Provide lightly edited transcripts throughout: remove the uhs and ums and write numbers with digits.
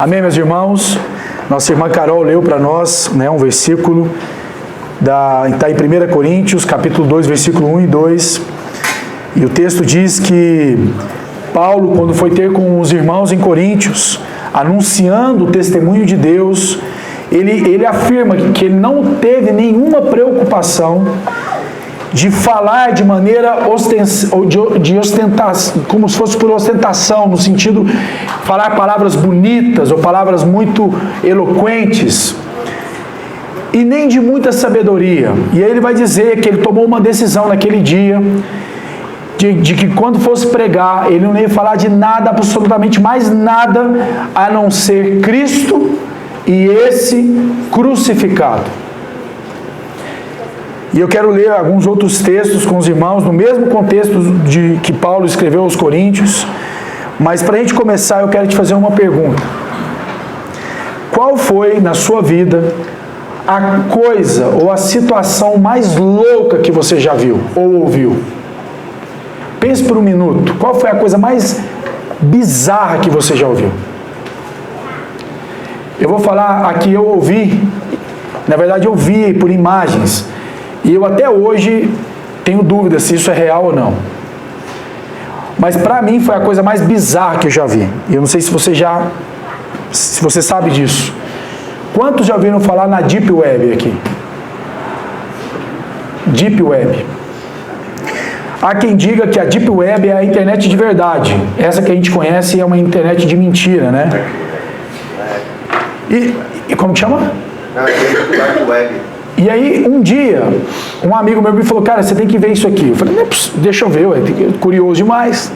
Amém, meus irmãos? Nossa irmã Carol leu para nós, um versículo, está em 1 Coríntios, capítulo 2, versículo 1 e 2. E o texto diz que Paulo, quando foi ter com os irmãos em Coríntios, anunciando o testemunho de Deus, ele afirma que ele não teve nenhuma preocupação de falar de maneira de ostentação, como se fosse por ostentação, no sentido de falar palavras bonitas ou palavras muito eloquentes, e nem de muita sabedoria. E aí ele vai dizer que ele tomou uma decisão naquele dia, de que quando fosse pregar, ele não ia falar de nada, absolutamente mais nada, a não ser Cristo e esse crucificado. E eu quero ler alguns outros textos com os irmãos, no mesmo contexto de que Paulo escreveu aos Coríntios, mas para a gente começar eu quero te fazer uma pergunta. Qual foi na sua vida a coisa ou a situação mais louca que você já viu ou ouviu? Pense por um minuto, qual foi a coisa mais bizarra que você já ouviu? Eu vou falar aqui, eu ouvi, na verdade eu vi por imagens, e eu até hoje tenho dúvida se isso é real ou não. Mas para mim foi a coisa mais bizarra que eu já vi. E eu não sei se você sabe disso. Quantos já ouviram falar na Deep Web aqui? Deep Web. Há quem diga que a Deep Web é a internet de verdade. Essa que a gente conhece é uma internet de mentira, né? E como que chama? Dark Web. E aí, um dia, um amigo meu me falou, cara, você tem que ver isso aqui. Eu falei, deixa eu ver, curioso demais.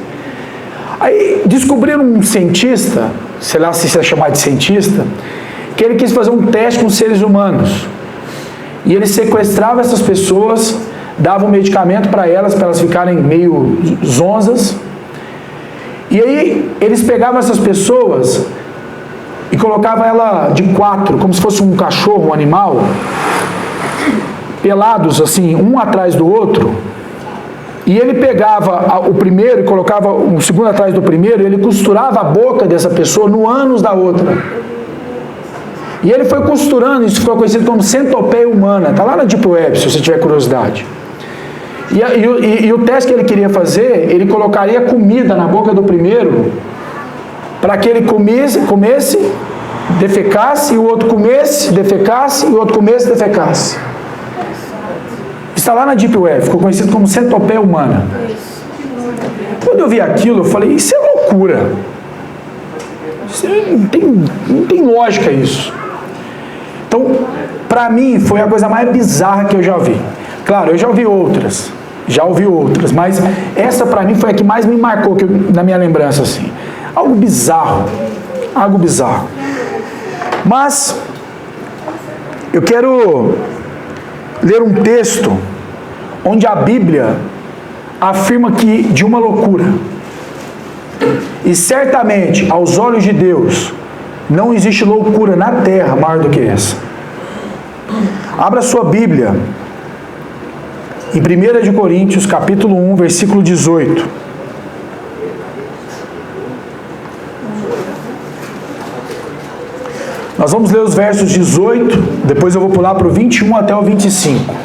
Aí, descobriram um cientista, sei lá se é chamado de cientista, que ele quis fazer um teste com seres humanos. E ele sequestrava essas pessoas, dava um medicamento para elas ficarem meio zonzas. E aí, eles pegavam essas pessoas e colocavam ela de quatro, como se fosse um cachorro, um animal, pelados assim, um atrás do outro, e ele pegava o primeiro e colocava o segundo atrás do primeiro, e ele costurava a boca dessa pessoa no ânus da outra. E ele foi costurando, isso ficou conhecido como centopeia humana, está lá na Deep Web, se você tiver curiosidade. E o teste que ele queria fazer, ele colocaria comida na boca do primeiro, para que ele comesse, defecasse, e o outro comesse, defecasse, e o outro comesse, defecasse. Está lá na Deep Web, ficou conhecido como centopeia humana. Quando eu vi aquilo, eu falei, isso é loucura. Não tem lógica isso. Então, para mim, foi a coisa mais bizarra que eu já vi. Claro, eu já ouvi outras, mas essa para mim foi a que mais me marcou na minha lembrança, assim. Algo bizarro. Mas, eu quero ler um texto onde a Bíblia afirma que de uma loucura. E certamente, aos olhos de Deus, não existe loucura na terra maior do que essa. Abra sua Bíblia em 1 Coríntios, capítulo 1, versículo 18. Nós vamos ler os versos 18, depois eu vou pular para o 21 até o 25.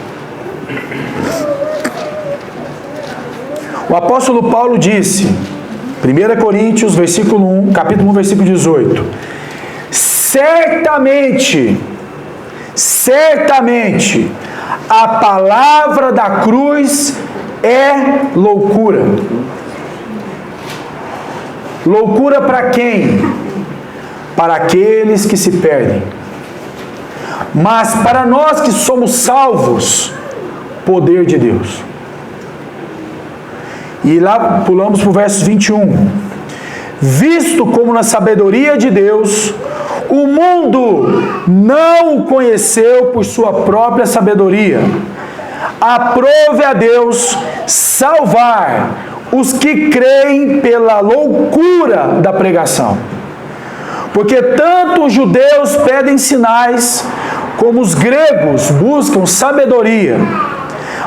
O apóstolo Paulo disse, 1 Coríntios, capítulo 1, versículo 18, certamente, a palavra da cruz é loucura. Loucura para quem? Para aqueles que se perdem. Mas para nós que somos salvos, poder de Deus. E lá pulamos para o verso 21. Visto como na sabedoria de Deus, o mundo não o conheceu por sua própria sabedoria. Aprove a Deus salvar os que creem pela loucura da pregação. Porque tanto os judeus pedem sinais, como os gregos buscam sabedoria.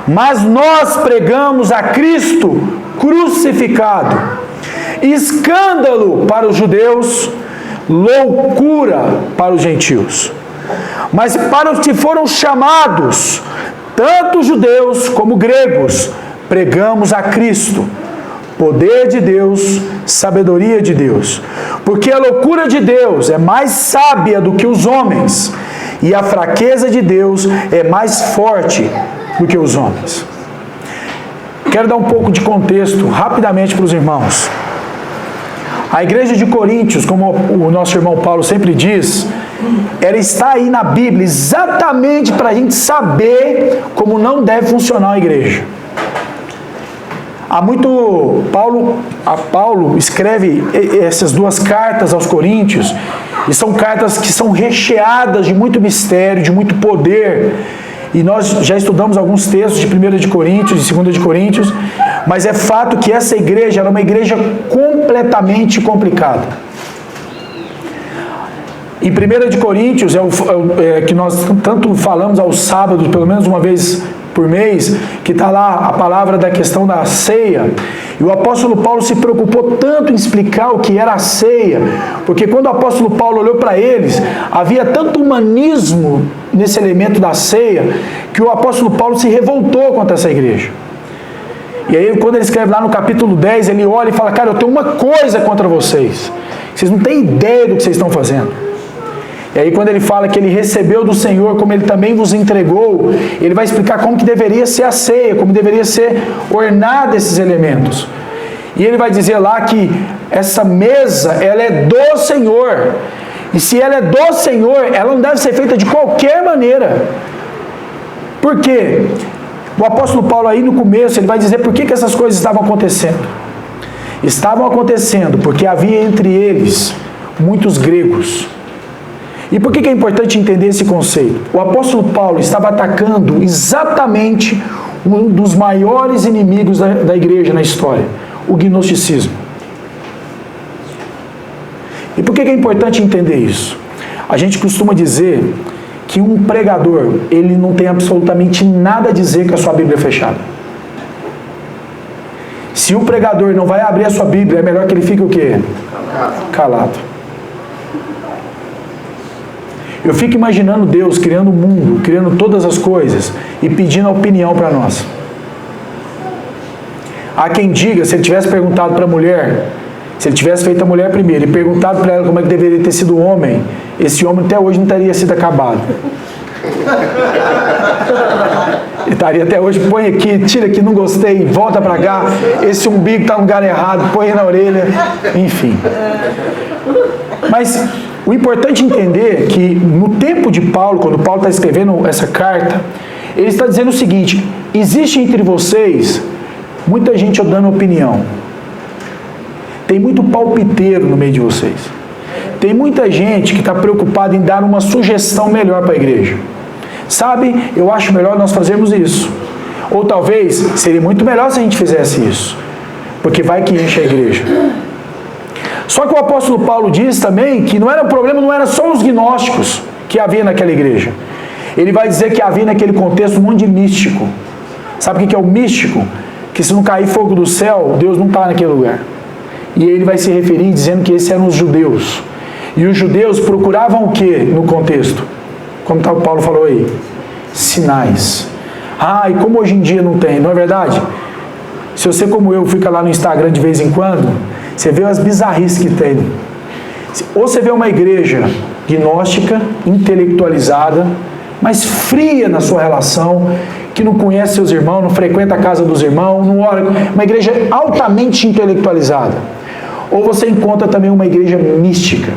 Mas nós pregamos a Cristo crucificado, escândalo para os judeus, loucura para os gentios. Mas para os que foram chamados, tanto judeus como gregos, pregamos a Cristo, poder de Deus, sabedoria de Deus. Porque a loucura de Deus é mais sábia do que os homens, e a fraqueza de Deus é mais forte do que os homens. Quero dar um pouco de contexto rapidamente para os irmãos. A igreja de Coríntios, como o nosso irmão Paulo sempre diz, ela está aí na Bíblia exatamente para a gente saber como não deve funcionar a igreja. Paulo escreve essas duas cartas aos Coríntios, e são cartas que são recheadas de muito mistério, de muito poder. E nós já estudamos alguns textos de 1 de Coríntios e 2 de Coríntios, mas é fato que essa igreja era uma igreja completamente complicada. Em 1 de Coríntios, que nós tanto falamos aos sábados, pelo menos uma vez por mês, que está lá a palavra da questão da ceia. E o apóstolo Paulo se preocupou tanto em explicar o que era a ceia, porque quando o apóstolo Paulo olhou para eles, havia tanto humanismo nesse elemento da ceia, que o apóstolo Paulo se revoltou contra essa igreja. E aí, quando ele escreve lá no capítulo 10, ele olha e fala: cara, eu tenho uma coisa contra vocês. Vocês não têm ideia do que vocês estão fazendo. E aí, quando ele fala que ele recebeu do Senhor, como ele também vos entregou, ele vai explicar como que deveria ser a ceia, como deveria ser ornada esses elementos. E ele vai dizer lá que essa mesa, ela é do Senhor. E se ela é do Senhor, ela não deve ser feita de qualquer maneira. Por quê? O apóstolo Paulo aí no começo, ele vai dizer por que essas coisas estavam acontecendo. Estavam acontecendo porque havia entre eles muitos gregos. E por que é importante entender esse conceito? O apóstolo Paulo estava atacando exatamente um dos maiores inimigos da igreja na história, o gnosticismo. E por que é importante entender isso? A gente costuma dizer que um pregador, ele não tem absolutamente nada a dizer com a sua Bíblia fechada. Se o pregador não vai abrir a sua Bíblia, é melhor que ele fique o quê? Calado. Eu fico imaginando Deus criando o mundo, criando todas as coisas e pedindo a opinião para nós. Há quem diga, se ele tivesse perguntado para a mulher, se ele tivesse feito a mulher primeiro e perguntado para ela como é que deveria ter sido o homem, esse homem até hoje não teria sido acabado. Ele estaria até hoje, põe aqui, tira aqui, não gostei, volta para cá, esse umbigo está no lugar errado, põe na orelha, enfim. Mas o importante é entender que no tempo de Paulo, quando Paulo está escrevendo essa carta, ele está dizendo o seguinte: existe entre vocês muita gente dando opinião. Tem muito palpiteiro no meio de vocês. Tem muita gente que está preocupada em dar uma sugestão melhor para a igreja. Sabe, eu acho melhor nós fazermos isso. Ou talvez seria muito melhor se a gente fizesse isso, porque vai que enche a igreja. Só que o apóstolo Paulo diz também que não era o problema, não era só os gnósticos que havia naquela igreja. Ele vai dizer que havia naquele contexto um monte de místico. Sabe o que é o místico? Que se não cair fogo do céu, Deus não está naquele lugar. E ele vai se referir dizendo que esses eram os judeus. E os judeus procuravam o que no contexto? Como o Paulo falou aí? Sinais. E como hoje em dia não tem, não é verdade? Se você, como eu, fica lá no Instagram de vez em quando, você vê as bizarrices que tem. Ou você vê uma igreja gnóstica, intelectualizada, mas fria na sua relação, que não conhece seus irmãos, não frequenta a casa dos irmãos, não ora, uma igreja altamente intelectualizada. Ou você encontra também uma igreja mística,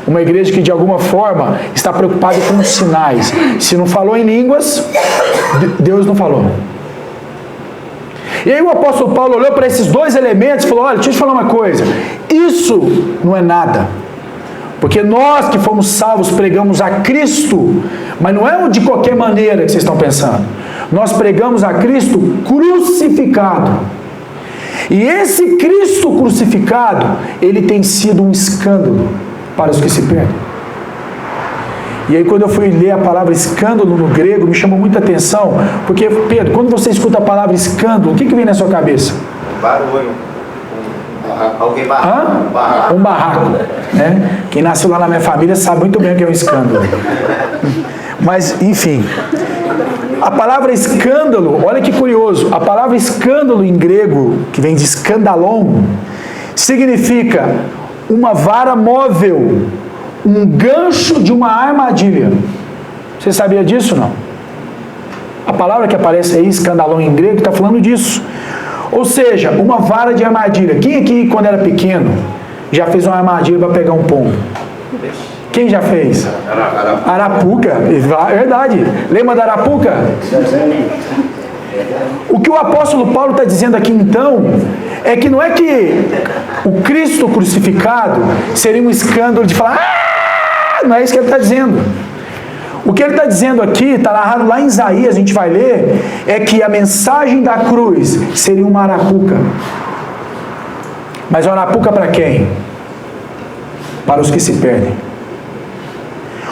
uma igreja que de alguma forma está preocupada com os sinais. Se não falou em línguas, Deus não falou. E aí o apóstolo Paulo olhou para esses dois elementos e falou: olha, deixa eu te falar uma coisa, isso não é nada, porque nós que fomos salvos pregamos a Cristo, mas não é de qualquer maneira que vocês estão pensando. Nós pregamos a Cristo crucificado. E esse Cristo crucificado, ele tem sido um escândalo para os que se perdem. E aí quando eu fui ler a palavra escândalo no grego, me chamou muita atenção, porque, Pedro, quando você escuta a palavra escândalo, o que vem na sua cabeça? Barulho. Um barraco. Né? Quem nasceu lá na minha família sabe muito bem o que é um escândalo. Mas, enfim. A palavra escândalo, olha que curioso, a palavra escândalo em grego, que vem de escandalon, significa uma vara móvel, um gancho de uma armadilha. Você sabia disso, não? A palavra que aparece aí, escandalon em grego, está falando disso. Ou seja, uma vara de armadilha. Quem aqui, quando era pequeno, já fez uma armadilha para pegar um pombo? Quem já fez? Arapuca. É verdade. Lembra da arapuca? O que o apóstolo Paulo está dizendo aqui então é que não é que o Cristo crucificado seria um escândalo de falar, não é isso que ele está dizendo. O que ele está dizendo aqui, está narrado lá em Isaías, a gente vai ler, é que a mensagem da cruz seria uma arapuca. Mas uma arapuca para quem? Para os que se perdem.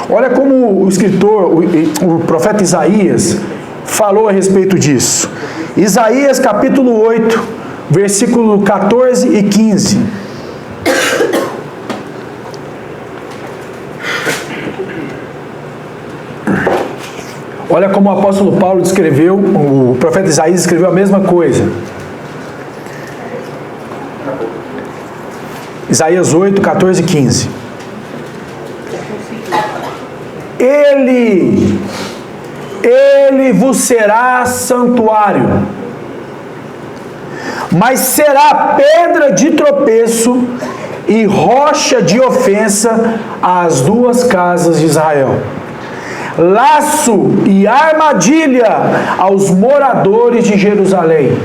Olha como o escritor, o profeta Isaías, falou a respeito disso. Isaías capítulo 8, versículo 14 e 15. Olha como o apóstolo Paulo descreveu, o profeta Isaías escreveu a mesma coisa. Isaías 8, 14 e 15. Ele vos será santuário, mas será pedra de tropeço e rocha de ofensa às duas casas de Israel. Laço e armadilha aos moradores de Jerusalém.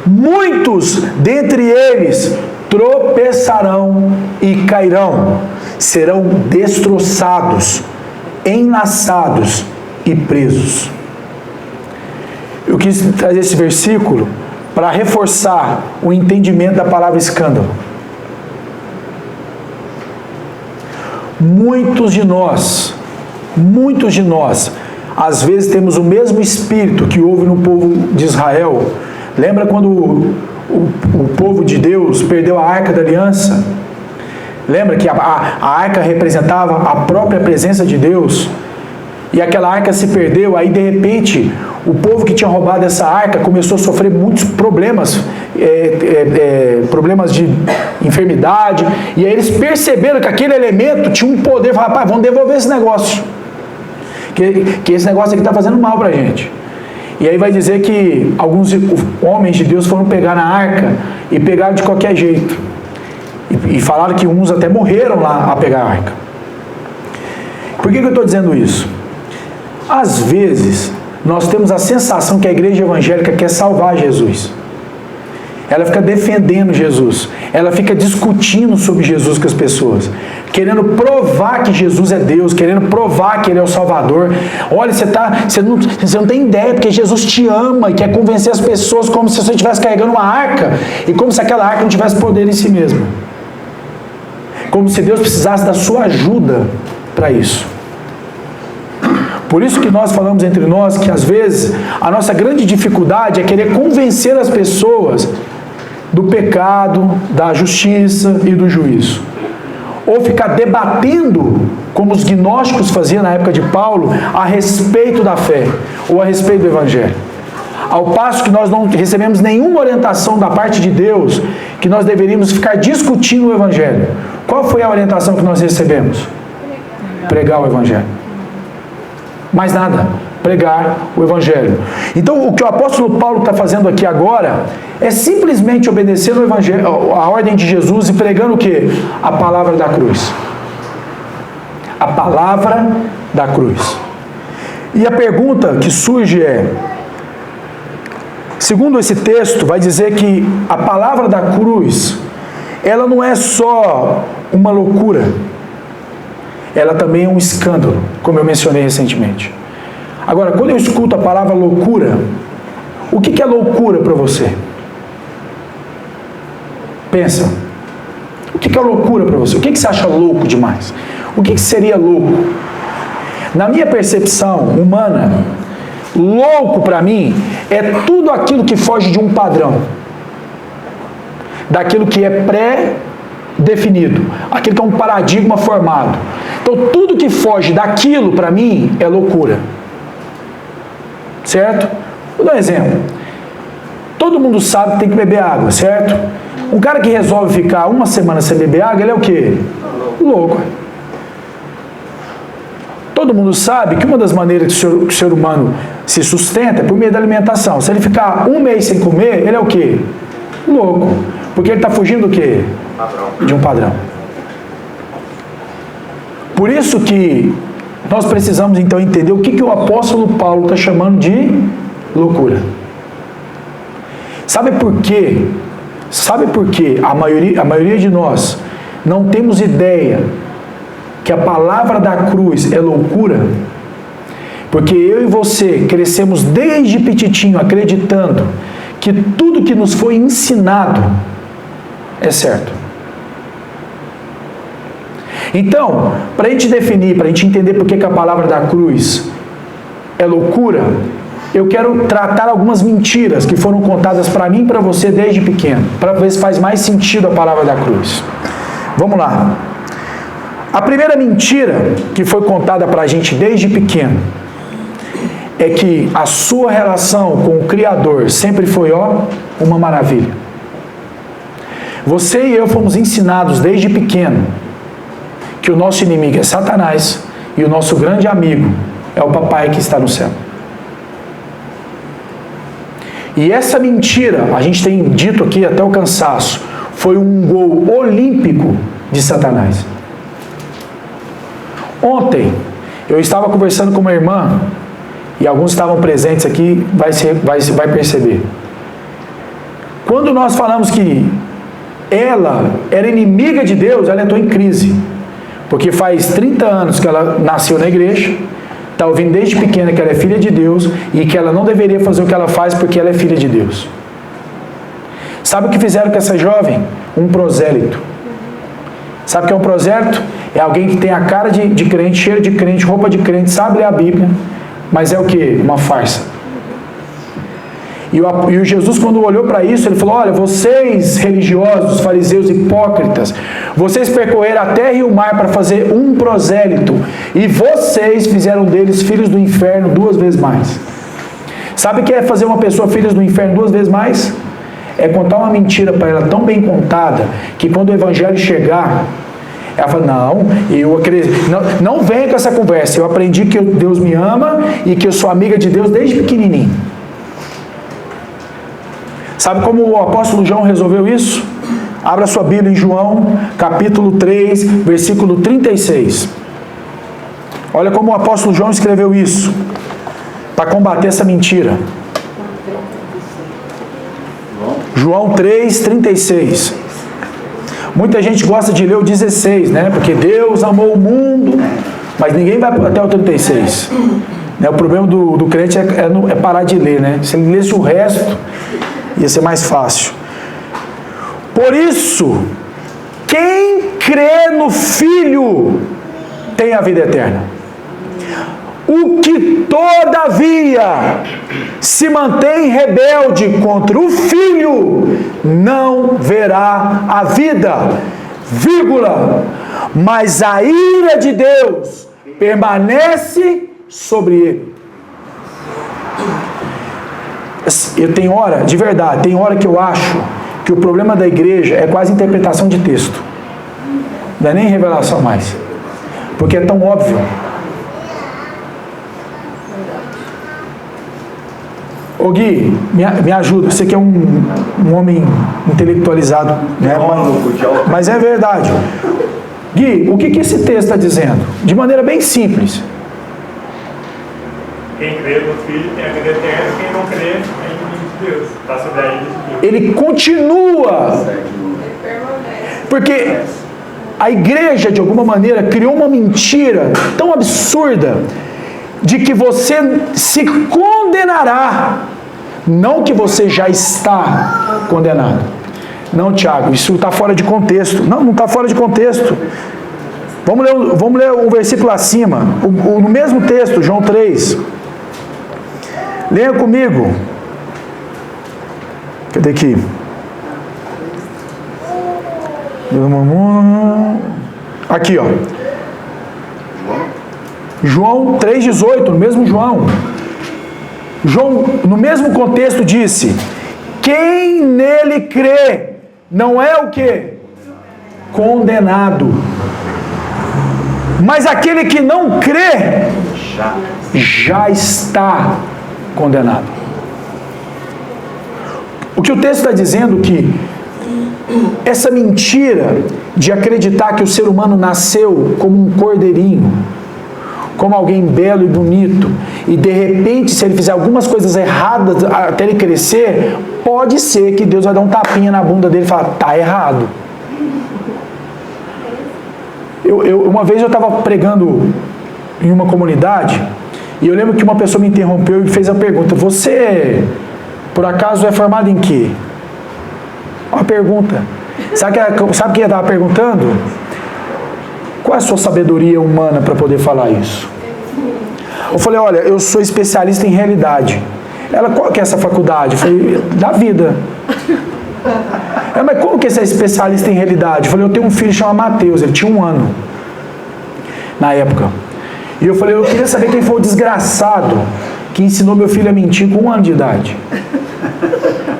Muitos dentre eles tropeçarão e cairão, serão destroçados, enlaçados e presos. Eu quis trazer esse versículo para reforçar o entendimento da palavra escândalo. Muitos de nós, às vezes temos o mesmo espírito que houve no povo de Israel. Lembra quando o povo de Deus perdeu a Arca da Aliança? Lembra que a arca representava a própria presença de Deus? E aquela arca se perdeu, aí de repente o povo que tinha roubado essa arca começou a sofrer muitos problemas, problemas de enfermidade, e aí eles perceberam que aquele elemento tinha um poder, falaram, rapaz, vamos devolver esse negócio, que esse negócio aqui está fazendo mal para a gente. E aí vai dizer que alguns homens de Deus foram pegar na arca e pegaram de qualquer jeito. E falaram que uns até morreram lá a pegar a arca. Por que eu estou dizendo isso? Às vezes, nós temos a sensação que a igreja evangélica quer salvar Jesus. Ela fica defendendo Jesus. Ela fica discutindo sobre Jesus com as pessoas. Querendo provar que Jesus é Deus. Querendo provar que Ele é o Salvador. Olha, você não tem ideia, porque Jesus te ama e quer convencer as pessoas como se você estivesse carregando uma arca. E como se aquela arca não tivesse poder em si mesma. Como se Deus precisasse da sua ajuda para isso. Por isso que nós falamos entre nós que às vezes a nossa grande dificuldade é querer convencer as pessoas do pecado, da justiça e do juízo. Ou ficar debatendo, como os gnósticos faziam na época de Paulo, a respeito da fé, ou a respeito do Evangelho. Ao passo que nós não recebemos nenhuma orientação da parte de Deus, que nós deveríamos ficar discutindo o Evangelho. Qual foi a orientação que nós recebemos? Pregar o Evangelho. Mais nada, pregar o Evangelho. Então, o que o apóstolo Paulo está fazendo aqui agora é simplesmente obedecendo o Evangelho, a ordem de Jesus e pregando o quê? A palavra da cruz. A palavra da cruz. E a pergunta que surge é, segundo esse texto, vai dizer que a palavra da cruz, ela não é só uma loucura, ela também é um escândalo, como eu mencionei recentemente. Agora, quando eu escuto a palavra loucura, o que é loucura para você? Pensa. O que é loucura para você? O que você acha louco demais? O que seria louco? Na minha percepção humana, louco para mim é tudo aquilo que foge de um padrão. daquilo que é pré-definido, aquilo que é um paradigma formado. Então, tudo que foge daquilo, para mim, é loucura. Certo? Vou dar um exemplo. Todo mundo sabe que tem que beber água, certo? Um cara que resolve ficar uma semana sem beber água, ele é o quê? Louco. Todo mundo sabe que uma das maneiras que o ser humano se sustenta é por meio da alimentação. Se ele ficar um mês sem comer, ele é o quê? Louco. Porque ele está fugindo do quê? De um padrão. Por isso que nós precisamos então entender o que o apóstolo Paulo está chamando de loucura. Sabe por quê? Sabe por quê a maioria de nós não temos ideia que a palavra da cruz é loucura? Porque eu e você crescemos desde petitinho acreditando que tudo que nos foi ensinado é certo. Então, para a gente definir, para a gente entender por que a palavra da cruz é loucura, eu quero tratar algumas mentiras que foram contadas para mim e para você desde pequeno, para ver se faz mais sentido a palavra da cruz. Vamos lá. A primeira mentira que foi contada para a gente desde pequeno é que a sua relação com o Criador sempre foi, uma maravilha. Você e eu fomos ensinados desde pequeno que o nosso inimigo é Satanás e o nosso grande amigo é o papai que está no céu. E essa mentira, a gente tem dito aqui até o cansaço, foi um gol olímpico de Satanás. Ontem, eu estava conversando com uma irmã, e alguns estavam presentes aqui, vai perceber. Quando nós falamos que ela era inimiga de Deus, ela entrou em crise. Porque faz 30 anos que ela nasceu na igreja, está ouvindo desde pequena que ela é filha de Deus e que ela não deveria fazer o que ela faz porque ela é filha de Deus. Sabe o que fizeram com essa jovem? Um prosélito. Sabe o que é um prosélito? É alguém que tem a cara de crente, cheiro de crente, roupa de crente, sabe ler a Bíblia, mas é o quê? Uma farsa. E o Jesus, quando olhou para isso, ele falou: olha, vocês religiosos, fariseus, hipócritas, vocês percorreram a terra e o mar para fazer um prosélito, e vocês fizeram deles filhos do inferno 2 vezes mais. Sabe o que é fazer uma pessoa filhos do inferno 2 vezes mais? É contar uma mentira para ela tão bem contada, que quando o evangelho chegar, ela fala: não, eu acredito, não venha com essa conversa, eu aprendi que Deus me ama e que eu sou amiga de Deus desde pequenininho. Sabe como o apóstolo João resolveu isso? Abra sua Bíblia em João, capítulo 3, versículo 36. Olha como o apóstolo João escreveu isso, para combater essa mentira. João 3, 36. Muita gente gosta de ler o 16, né? Porque Deus amou o mundo, mas ninguém vai até o 36. O problema do crente é parar de ler, né? Se ele lesse o resto, ia ser mais fácil. Por isso, quem crê no Filho tem a vida eterna. O que todavia se mantém rebelde contra o Filho não verá a vida, vírgula, mas a ira de Deus permanece sobre ele. Eu tenho hora, de verdade, tem hora que eu acho que o problema da igreja é quase interpretação de texto. Não é nem revelação mais. Porque é tão óbvio. Ô Gui, me ajuda. Você que é um homem intelectualizado, né? Mas é verdade. Gui, o que esse texto está dizendo? De maneira bem simples. Quem crê no Filho tem a vida eterna, quem não crê é inimigo de Deus. Está sob a ira de Deus. Ele continua. Porque a igreja, de alguma maneira, criou uma mentira tão absurda de que você se condenará, não que você já está condenado. Não, Tiago, isso está fora de contexto. Não está fora de contexto. Vamos ler um versículo acima, no mesmo texto, João 3. Leia comigo. Cadê aqui? Aqui, ó. João 3,18, no mesmo João. João, no mesmo contexto, disse: quem nele crê não é o quê? Condenado. Mas aquele que não crê já está condenado. O que o texto está dizendo que essa mentira de acreditar que o ser humano nasceu como um cordeirinho, como alguém belo e bonito, e de repente, se ele fizer algumas coisas erradas até ele crescer, pode ser que Deus vai dar um tapinha na bunda dele e falar: tá errado. Uma vez eu estava pregando em uma comunidade, e eu lembro que uma pessoa me interrompeu e fez a pergunta: você, por acaso, é formado em quê? Uma pergunta. Sabe quem eu estava perguntando? Qual é a sua sabedoria humana para poder falar isso? Eu falei: olha, eu sou especialista em realidade. Ela: qual que é essa faculdade? Eu falei: da vida. Ela: mas como que você é especialista em realidade? Eu falei: eu tenho um filho chamado Mateus, ele tinha 1 ano na época. E eu falei: eu queria saber quem foi o desgraçado que ensinou meu filho a mentir com 1 ano de idade.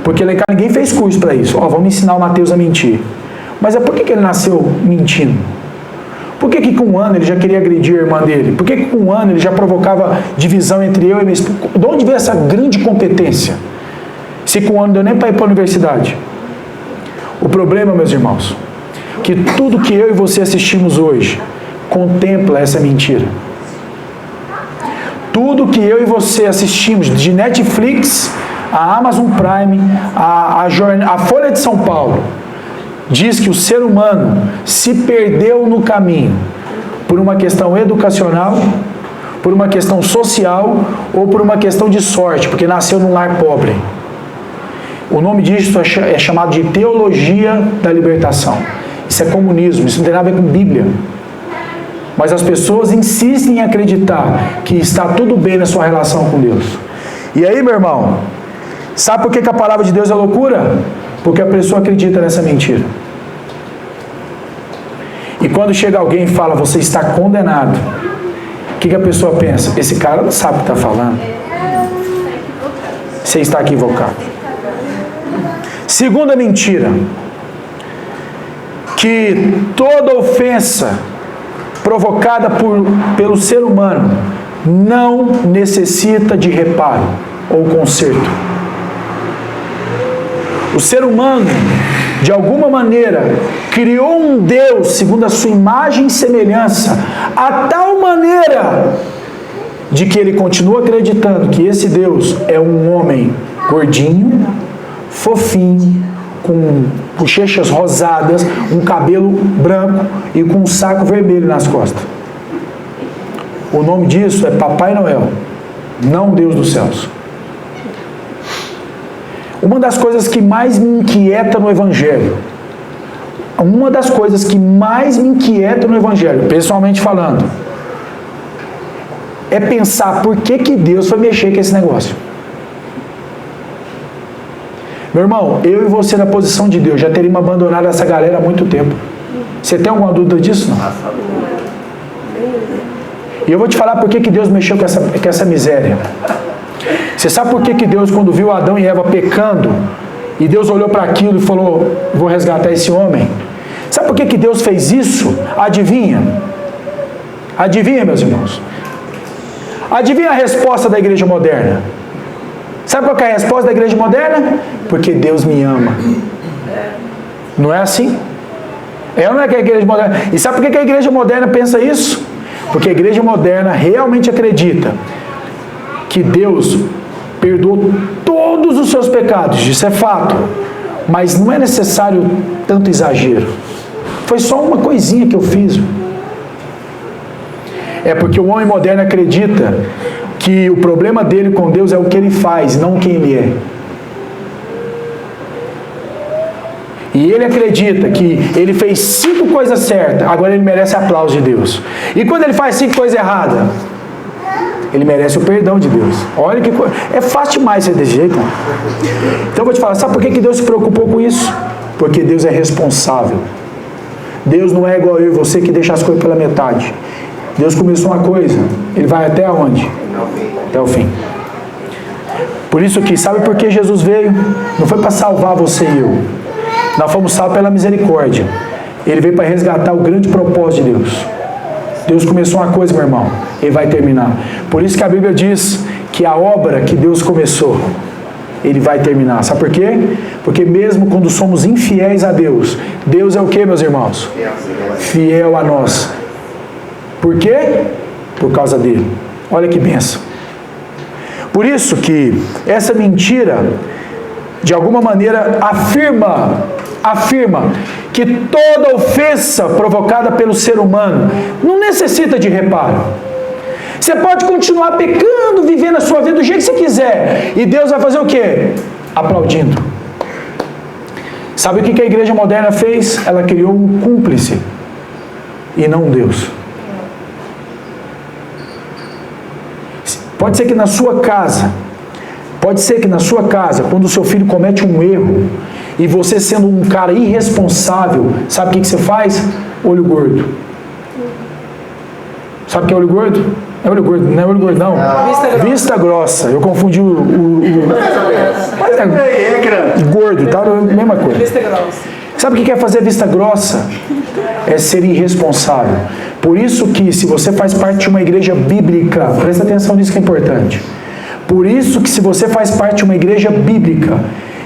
Porque lá em casa ninguém fez curso para isso. Ó, vamos ensinar o Mateus a mentir. Mas por que ele nasceu mentindo? Por que com 1 ano ele já queria agredir a irmã dele? Por que com 1 ano ele já provocava divisão entre eu e minha esposa? De onde veio essa grande competência? Se com 1 ano não deu nem para ir para a universidade. O problema, meus irmãos, que tudo que eu e você assistimos hoje contempla essa mentira. Tudo que eu e você assistimos de Netflix, a Amazon Prime, a Folha de São Paulo, diz que o ser humano se perdeu no caminho por uma questão educacional, por uma questão social ou por uma questão de sorte, porque nasceu num lar pobre. O nome disso é chamado de teologia da libertação. Isso é comunismo, isso não tem nada a ver com Bíblia. Mas as pessoas insistem em acreditar que está tudo bem na sua relação com Deus. E aí, meu irmão, sabe por que a palavra de Deus é loucura? Porque a pessoa acredita nessa mentira. E quando chega alguém e fala: você está condenado, o que a pessoa pensa? Esse cara não sabe o que está falando. Você está equivocado. Segunda mentira: que toda ofensa provocada pelo ser humano não necessita de reparo ou conserto. O ser humano, de alguma maneira, criou um Deus segundo a sua imagem e semelhança, a tal maneira de que ele continua acreditando que esse Deus é um homem gordinho, fofinho, com bochechas rosadas, um cabelo branco e com um saco vermelho nas costas. O nome disso é Papai Noel, não Deus dos céus. Uma das coisas que mais me inquieta no Evangelho, pessoalmente falando, é pensar por que Deus foi mexer com esse negócio. Meu irmão, eu e você na posição de Deus já teríamos abandonado essa galera há muito tempo. Você tem alguma dúvida disso? Não. E eu vou te falar por que Deus mexeu com essa miséria. Você sabe por que Deus, quando viu Adão e Eva pecando, e Deus olhou para aquilo e falou: vou resgatar esse homem? Sabe por que Deus fez isso? Adivinha? Adivinha, meus irmãos? Adivinha a resposta da igreja moderna? Sabe qual é a resposta da igreja moderna? Porque Deus me ama. Não é assim? Não é que a igreja moderna... E sabe por que a igreja moderna pensa isso? Porque a igreja moderna realmente acredita que Deus perdoou todos os seus pecados. Isso é fato. Mas não é necessário tanto exagero. Foi só uma coisinha que eu fiz. É porque o homem moderno acredita que o problema dele com Deus é o que ele faz, não quem ele é. E ele acredita que ele fez 5 coisas certas, agora ele merece aplauso de Deus. E quando ele faz 5 coisas erradas, ele merece o perdão de Deus. Olha que coisa. É fácil demais ser desse jeito. Não? Então eu vou te falar, sabe por que Deus se preocupou com isso? Porque Deus é responsável. Deus não é igual eu e você que deixa as coisas pela metade. Deus começou uma coisa, Ele vai até onde? Até o fim. Por isso que, sabe por que Jesus veio? Não foi para salvar você e eu. Nós fomos salvos pela misericórdia. Ele veio para resgatar o grande propósito de Deus. Deus começou uma coisa, meu irmão, Ele vai terminar. Por isso que a Bíblia diz que a obra que Deus começou, Ele vai terminar. Sabe por quê? Porque mesmo quando somos infiéis a Deus, Deus é o que, meus irmãos? Fiel a nós. Por quê? Por causa dele. Olha que bênção. Por isso que essa mentira, de alguma maneira, afirma que toda ofensa provocada pelo ser humano não necessita de reparo. Você pode continuar pecando, vivendo a sua vida do jeito que você quiser, e Deus vai fazer o quê? Aplaudindo. Sabe o que a igreja moderna fez? Ela criou um cúmplice e não um Deus. Pode ser que na sua casa, quando o seu filho comete um erro, e você sendo um cara irresponsável, sabe o que você faz? Olho gordo. Sabe o que é olho gordo? É olho gordo, não é olho gordo não. Vista grossa. Eu confundi mas é gordo, tá? Mesma coisa. Vista grossa. Sabe o que é fazer vista grossa? É ser irresponsável. Por isso que, se você faz parte de uma igreja bíblica, presta atenção nisso que é importante. Por isso que, se você faz parte de uma igreja bíblica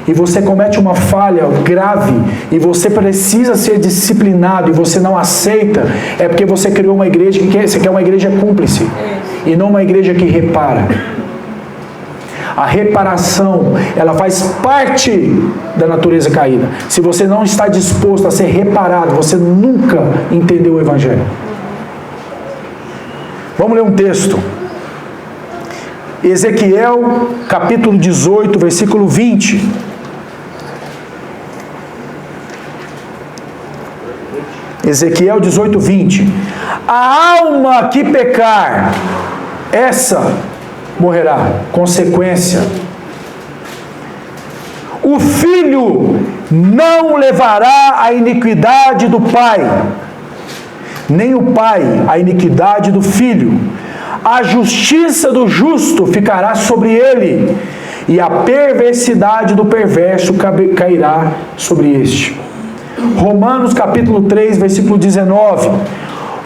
e você comete uma falha grave e você precisa ser disciplinado e você não aceita, é porque você criou uma igreja que você quer uma igreja cúmplice e não uma igreja que repara. A reparação, ela faz parte da natureza caída. Se você não está disposto a ser reparado, você nunca entendeu o Evangelho. Vamos ler um texto. Ezequiel, capítulo 18, versículo 20. Ezequiel 18, 20. A alma que pecar, essa morrerá. Consequência. O filho não levará a iniquidade do pai, nem o pai a iniquidade do filho. A justiça do justo ficará sobre ele, e a perversidade do perverso cairá sobre este. Romanos capítulo 3, versículo 19.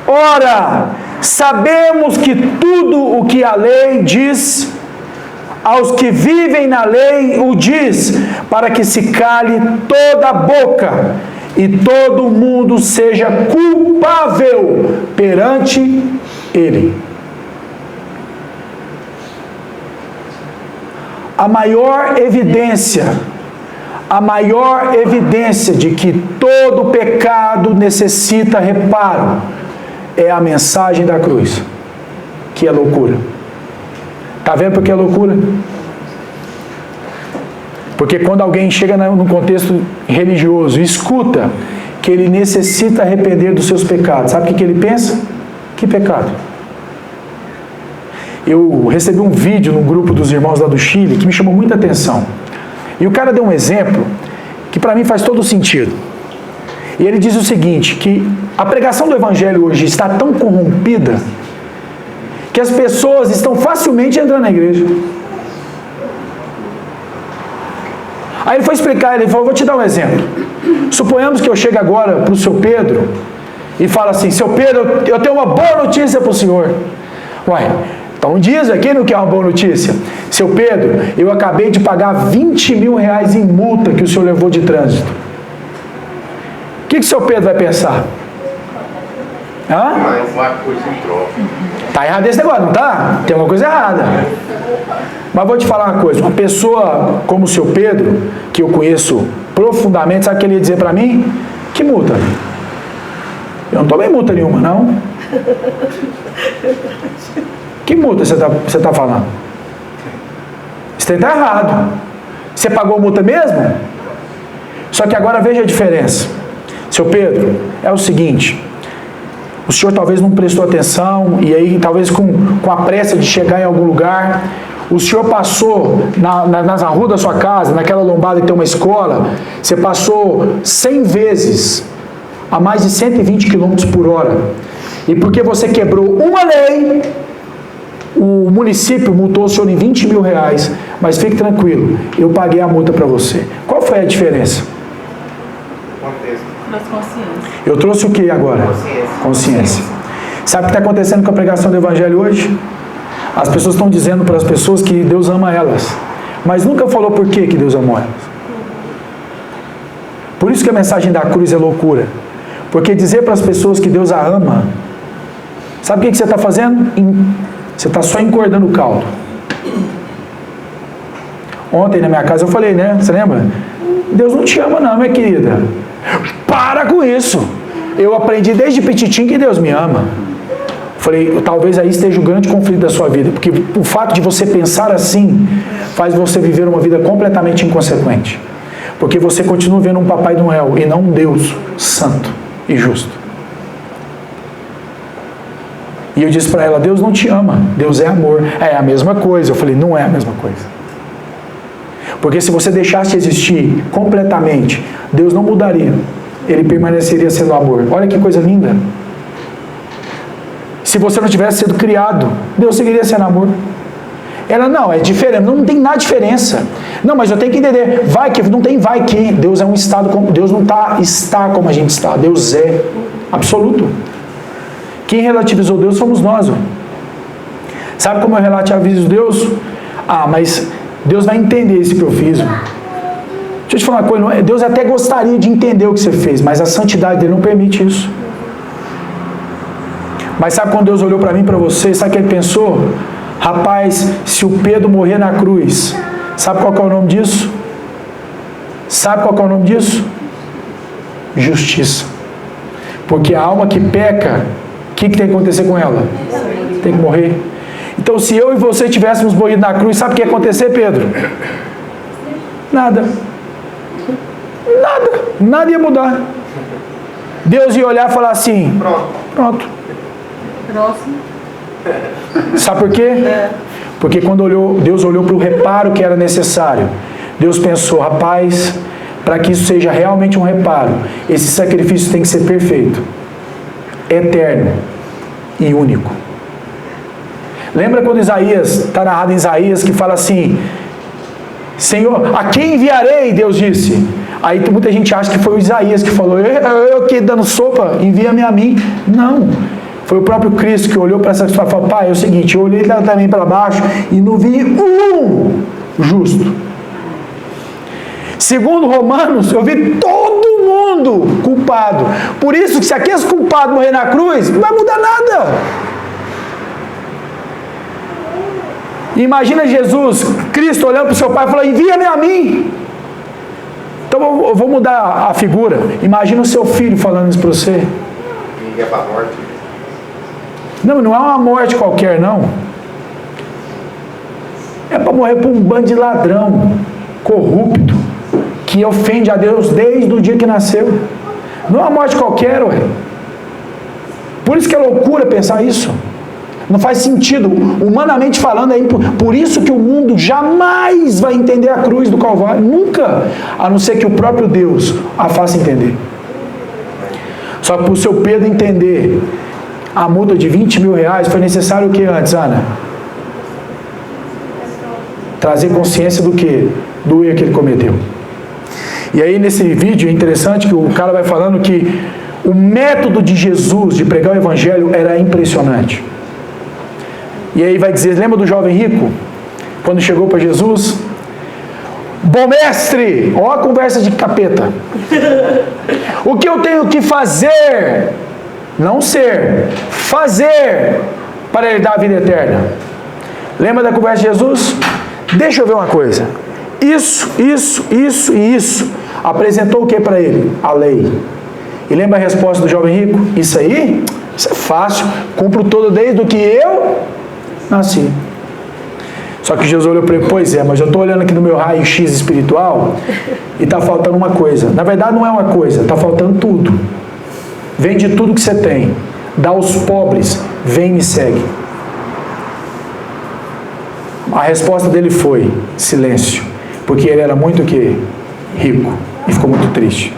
Ora, sabemos que tudo o que a lei diz, aos que vivem na lei o diz, para que se cale toda a boca e todo mundo seja culpável perante ele. A maior evidência de que todo pecado necessita reparo é a mensagem da cruz, que é loucura. Está vendo por que é loucura? Porque quando alguém chega num contexto religioso e escuta que ele necessita arrepender dos seus pecados, sabe o que ele pensa? Que pecado? Eu recebi um vídeo no grupo dos irmãos lá do Chile que me chamou muita atenção. E o cara deu um exemplo que para mim faz todo sentido. E ele diz o seguinte, que a pregação do Evangelho hoje está tão corrompida que as pessoas estão facilmente entrando na igreja. Aí ele foi explicar, ele falou, vou te dar um exemplo. Suponhamos que eu chegue agora para o seu Pedro e falo assim, seu Pedro, eu tenho uma boa notícia para o senhor. Uai, então diz aqui no que é uma boa notícia. Seu Pedro, eu acabei de pagar 20 mil reais em multa que o senhor levou de trânsito. O que seu Pedro vai pensar? Hã? Uma coisa em troca. Tá errado esse negócio, não tá? Tem uma coisa errada. Mas vou te falar uma coisa. Uma pessoa como o seu Pedro, que eu conheço profundamente, sabe o que ele ia dizer para mim? Que multa? Eu não tomei multa nenhuma, não. Que multa você tá falando? Isso está errado. Você pagou multa mesmo? Só que agora veja a diferença. Seu Pedro, é o seguinte, o senhor talvez não prestou atenção, e aí talvez com a pressa de chegar em algum lugar, o senhor passou na rua da sua casa, naquela lombada que tem uma escola, você passou 100 vezes a mais de 120 km por hora. E porque você quebrou uma lei, o município multou o senhor em 20 mil reais. Mas fique tranquilo, eu paguei a multa para você. Qual foi a diferença? Trouxe consciência. Eu trouxe o que agora? Consciência. Sabe o que está acontecendo com a pregação do Evangelho hoje? As pessoas estão dizendo para as pessoas que Deus ama elas, mas nunca falou por que Deus amou elas. Por isso que a mensagem da cruz é loucura. Porque dizer para as pessoas que Deus a ama, sabe o que você está fazendo? Você está só engordando o caldo. Ontem na minha casa eu falei, né? Você lembra? Deus não te ama não, minha querida. Para com isso. Eu aprendi desde petitinho que Deus me ama. Falei, talvez aí esteja o grande conflito da sua vida. Porque o fato de você pensar assim faz você viver uma vida completamente inconsequente. Porque você continua vendo um Papai Noel e não um Deus santo e justo. E eu disse para ela, Deus não te ama, Deus é amor. É a mesma coisa. Eu falei, não é a mesma coisa. Porque se você deixasse existir completamente, Deus não mudaria. Ele permaneceria sendo amor. Olha que coisa linda. Se você não tivesse sido criado, Deus seguiria sendo amor. Ela, não, é diferente, não tem nada de diferença. Não, mas eu tenho que entender, vai que, não tem vai que. Deus é um estado, Deus não está como a gente está, Deus é absoluto. Quem relativizou Deus somos nós. Ó. Sabe como eu relativizo Deus? Ah, mas Deus vai entender isso que eu fiz. Ó. Deixa eu te falar uma coisa, Deus até gostaria de entender o que você fez, mas a santidade dele não permite isso. Mas sabe quando Deus olhou para mim e para você, sabe o que ele pensou? Rapaz, se o Pedro morrer na cruz, sabe qual que é o nome disso? Sabe qual que é o nome disso? Justiça. Porque a alma que peca, o que tem que acontecer com ela? Tem que morrer. Então se eu e você tivéssemos morrido na cruz, sabe o que ia acontecer, Pedro? Nada. Nada ia mudar. Deus ia olhar e falar assim, pronto. Próximo. Sabe por quê? Porque quando Deus olhou para o reparo que era necessário, Deus pensou, rapaz, para que isso seja realmente um reparo, esse sacrifício tem que ser perfeito, eterno e único. Lembra quando Isaías, está narrado em Isaías, que fala assim, Senhor, a quem enviarei? Deus disse. Aí muita gente acha que foi o Isaías que falou, eu que dando sopa, envia-me a mim. Não. Foi o próprio Cristo que olhou para essa situação e falou, pai, é o seguinte, eu olhei também para baixo e não vi um justo. Segundo Romanos, eu vi todo mundo culpado. Por isso, se aqueles culpados morrer na cruz, não vai mudar nada. Imagina Jesus, Cristo olhando para o seu pai e falando, envia-me a mim. Então eu vou mudar a figura. Imagina o seu filho falando isso para você. Envia para a morte. Não é uma morte qualquer, não. É para morrer por um bando de ladrão, corrupto, que ofende a Deus desde o dia que nasceu. Não é uma morte qualquer, ué. Por isso que é loucura pensar isso. Não faz sentido. Humanamente falando, por isso que o mundo jamais vai entender a cruz do Calvário. Nunca. A não ser que o próprio Deus a faça entender. Só que para o seu Pedro entender a multa de 20 mil reais, foi necessário o que antes, Ana? Trazer consciência do que? Do erro que ele cometeu. E aí nesse vídeo é interessante que o cara vai falando que o método de Jesus de pregar o evangelho era impressionante. E aí vai dizer, lembra do jovem rico? Quando chegou para Jesus? Bom mestre, ó a conversa de capeta. O que eu tenho que fazer? Não ser, fazer para ele dar a vida eterna. Lembra da conversa de Jesus? Deixa eu ver uma coisa. Isso e isso. Apresentou o que para ele? A lei. E lembra a resposta do jovem rico? Isso aí? Isso é fácil. Cumpro todo desde o que eu nasci. Só que Jesus olhou para ele, pois é, mas eu estou olhando aqui no meu raio-x espiritual e está faltando uma coisa. Na verdade não é uma coisa, está faltando tudo. Vende tudo que você tem, dá aos pobres, vem e me segue. A resposta dele foi silêncio, porque ele era muito o quê? Rico, e ficou muito triste.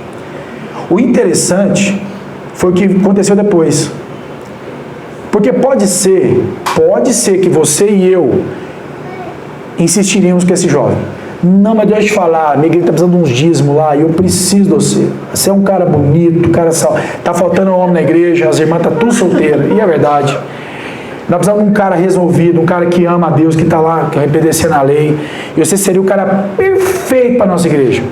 O interessante foi o que aconteceu depois. Porque pode ser que você e eu insistiríamos com esse jovem. Não, mas deixa eu te falar, minha igreja está precisando de uns dízimos lá e eu preciso de você. Você é um cara bonito, cara tá faltando um homem na igreja, as irmãs estão tudo solteiras, e é verdade. Nós precisamos de um cara resolvido, um cara que ama a Deus, que está lá, que vai obedecer na lei. E você seria o cara perfeito para a nossa igreja.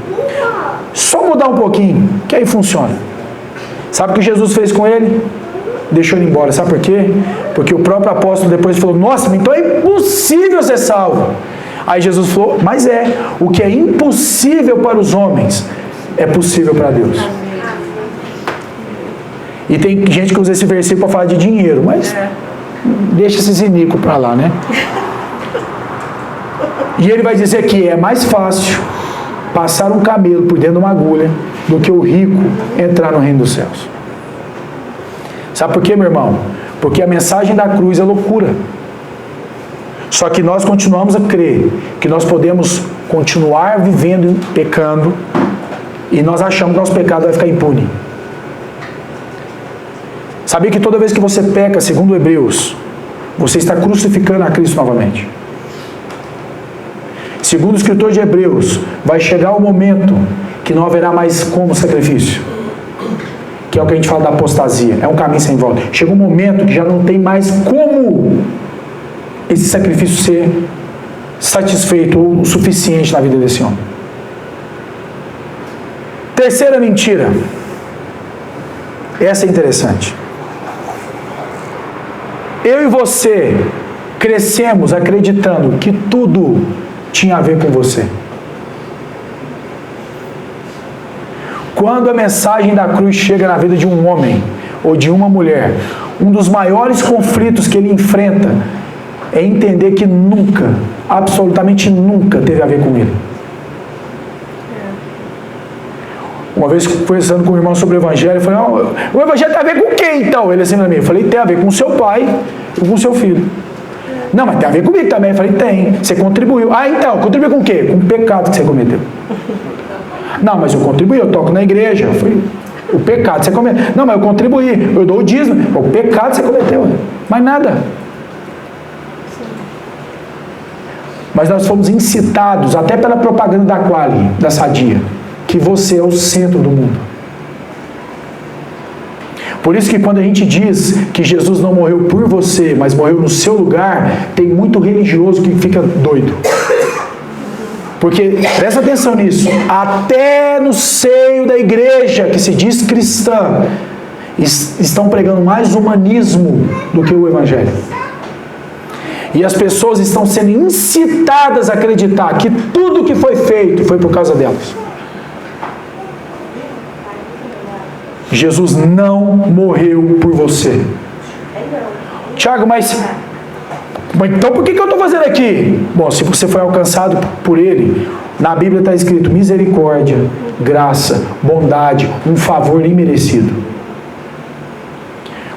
Só mudar um pouquinho, que aí funciona. Sabe o que Jesus fez com ele? Deixou ele embora. Sabe por quê? Porque o próprio apóstolo depois falou, nossa, então é impossível ser salvo. Aí Jesus falou, mas o que é impossível para os homens é possível para Deus. E tem gente que usa esse versículo para falar de dinheiro, mas deixa esses iníquos para lá, né? E ele vai dizer que é mais fácil passar um camelo por dentro de uma agulha do que o rico entrar no reino dos céus. Sabe por quê, meu irmão? Porque a mensagem da cruz é loucura. Só que nós continuamos a crer que nós podemos continuar vivendo pecando e nós achamos que nosso pecado vai ficar impune. Sabia que toda vez que você peca, segundo Hebreus, você está crucificando a Cristo novamente. Segundo o escritor de Hebreus, vai chegar o momento que não haverá mais como sacrifício. Que é o que a gente fala da apostasia. É um caminho sem volta. Chega um momento que já não tem mais como esse sacrifício ser satisfeito ou o suficiente na vida desse homem. Terceira mentira. Essa é interessante. Eu e você crescemos acreditando que tudo tinha a ver com você. Quando a mensagem da cruz chega na vida de um homem ou de uma mulher, um dos maiores conflitos que ele enfrenta é entender que nunca, absolutamente nunca teve a ver com ele. Uma vez conversando com o irmão sobre o Evangelho, eu falei, o Evangelho tem a ver com quem então? Ele assim para mim, eu falei, tem a ver com o seu pai e com o seu filho. Não, mas tem a ver comigo também. Eu falei, tem, você contribuiu. Ah, então, contribuiu com o quê? Com o pecado que você cometeu. Não, mas eu contribuí, eu toco na igreja. Eu falei, o pecado que você cometeu. Não, mas eu contribuí, eu dou o dízimo. O pecado que você cometeu. Mais nada. Mas nós fomos incitados, até pela propaganda da Quali, da Sadia, que você é o centro do mundo. Por isso que quando a gente diz que Jesus não morreu por você, mas morreu no seu lugar, tem muito religioso que fica doido. Porque, presta atenção nisso, até no seio da igreja, que se diz cristã, estão pregando mais humanismo do que o Evangelho. E as pessoas estão sendo incitadas a acreditar que tudo que foi feito foi por causa delas. Jesus não morreu por você. Tiago, mas então por que eu estou fazendo aqui? Bom, se você foi alcançado por Ele, na Bíblia está escrito misericórdia, graça, bondade, um favor imerecido.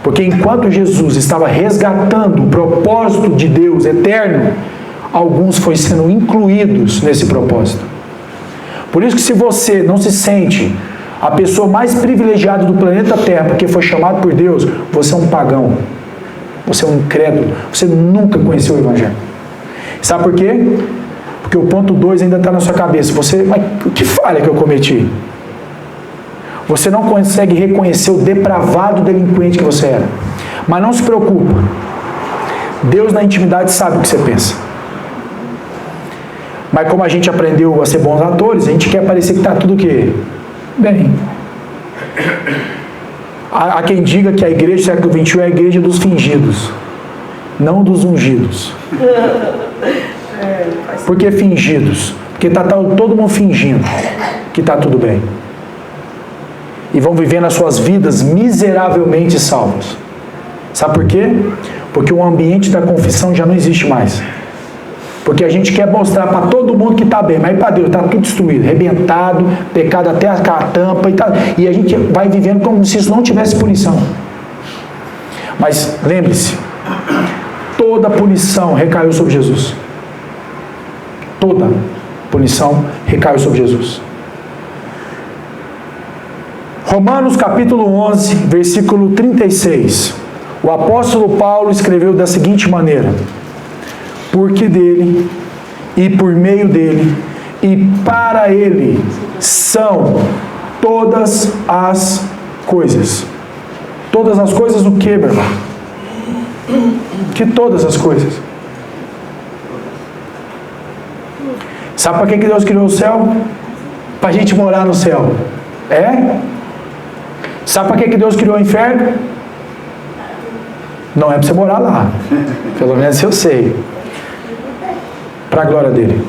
Porque enquanto Jesus estava resgatando o propósito de Deus eterno, alguns foram sendo incluídos nesse propósito. Por isso que se você não se sente a pessoa mais privilegiada do planeta Terra, porque foi chamado por Deus, você é um pagão. Você é um incrédulo. Você nunca conheceu o Evangelho. Sabe por quê? Porque o ponto 2 ainda está na sua cabeça. Mas que falha que eu cometi? Você não consegue reconhecer o depravado delinquente que você era. Mas não se preocupa. Deus na intimidade sabe o que você pensa. Mas como a gente aprendeu a ser bons atores, a gente quer parecer que está tudo o quê? Bem. Há quem diga que a igreja do século XXI é a igreja dos fingidos, não dos ungidos. Por que fingidos? Porque está todo mundo fingindo que está tudo bem. E vão vivendo as suas vidas miseravelmente salvos. Sabe por quê? Porque o ambiente da confissão já não existe mais. Porque a gente quer mostrar para todo mundo que está bem, mas para Deus está tudo destruído, arrebentado, pecado até a tampa e a gente vai vivendo como se isso não tivesse punição. Mas lembre-se, toda punição recaiu sobre Jesus. Toda punição recaiu sobre Jesus. Romanos capítulo 11, versículo 36. O apóstolo Paulo escreveu da seguinte maneira: porque dele, e por meio dele, e para ele, são todas as coisas. Todas as coisas o quê, meu irmão? Que todas as coisas? Sabe para que Deus criou o céu? Para a gente morar no céu. É? Sabe para que Deus criou o inferno? Não é para você morar lá. Pelo menos eu sei. Para a glória dele.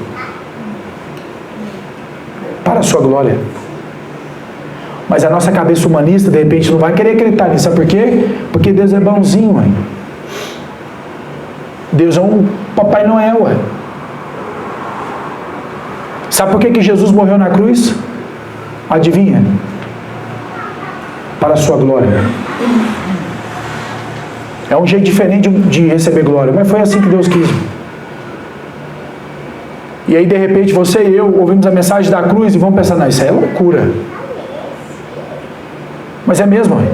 Para a sua glória. Mas a nossa cabeça humanista, de repente, não vai querer acreditar nisso. Sabe por quê? Porque Deus é bonzinho, mãe. Deus é um Papai Noel, ué. Sabe por que Jesus morreu na cruz? Adivinha? Para a sua glória. É um jeito diferente de receber glória, mas foi assim que Deus quis. E aí, de repente, você e eu ouvimos a mensagem da cruz e vamos pensar, não, isso aí é loucura. Mas é mesmo, mãe.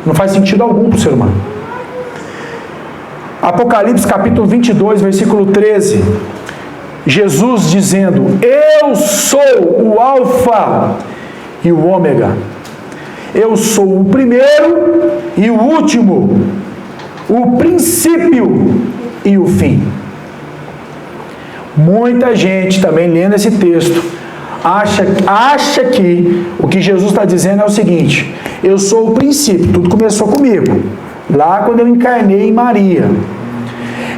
Não faz sentido algum para o ser humano. Apocalipse capítulo 22, versículo 13. Jesus dizendo: eu sou o Alfa e o Ômega. Eu sou o primeiro e o último, o princípio e o fim. Muita gente também lendo esse texto acha que o que Jesus está dizendo é o seguinte: eu sou o princípio, tudo começou comigo, lá quando eu encarnei em Maria.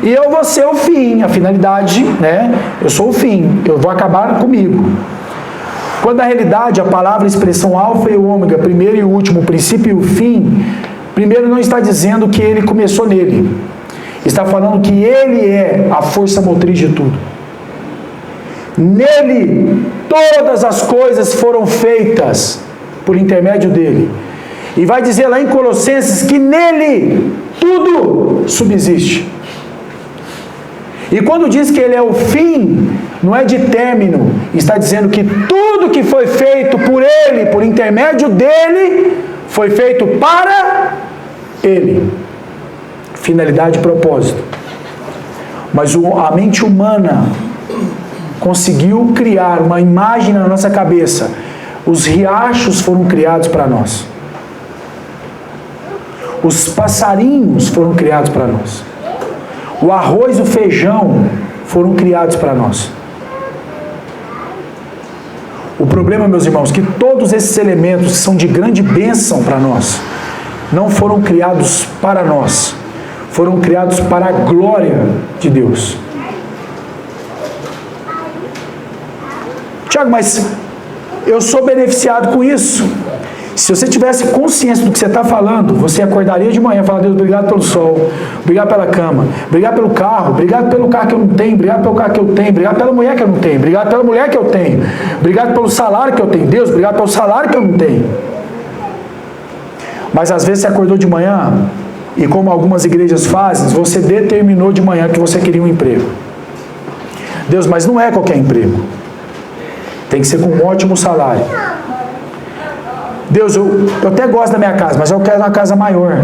E eu vou ser o fim, a finalidade, né? Eu sou o fim, eu vou acabar comigo. Quando na realidade a palavra, a expressão alfa e o ômega, primeiro e último, o princípio e o fim, primeiro não está dizendo que ele começou nele. Está falando que ele é a força motriz de tudo. Nele, todas as coisas foram feitas por intermédio dele. E vai dizer lá em Colossenses que nele tudo subsiste. E quando diz que ele é o fim, não é de término, está dizendo que tudo que foi feito por ele, por intermédio dele, foi feito para ele. Finalidade e propósito. Mas a mente humana conseguiu criar uma imagem na nossa cabeça. Os riachos foram criados para nós. Os passarinhos foram criados para nós. O arroz e o feijão foram criados para nós. O problema, meus irmãos, é que todos esses elementos que são de grande bênção para nós, não foram criados para nós, foram criados para a glória de Deus. Tiago, mas eu sou beneficiado com isso. Se você tivesse consciência do que você está falando, você acordaria de manhã e falaria: Deus, obrigado pelo sol, obrigado pela cama, obrigado pelo carro que eu não tenho, obrigado pelo carro que eu tenho, obrigado pela mulher que eu não tenho, obrigado pela mulher que eu tenho, obrigado pelo salário que eu tenho, Deus, obrigado pelo salário que eu não tenho. Mas às vezes você acordou de manhã e, como algumas igrejas fazem, você determinou de manhã que você queria um emprego. Deus, mas não é qualquer emprego. Tem que ser com um ótimo salário. Deus, eu até gosto da minha casa, mas eu quero uma casa maior.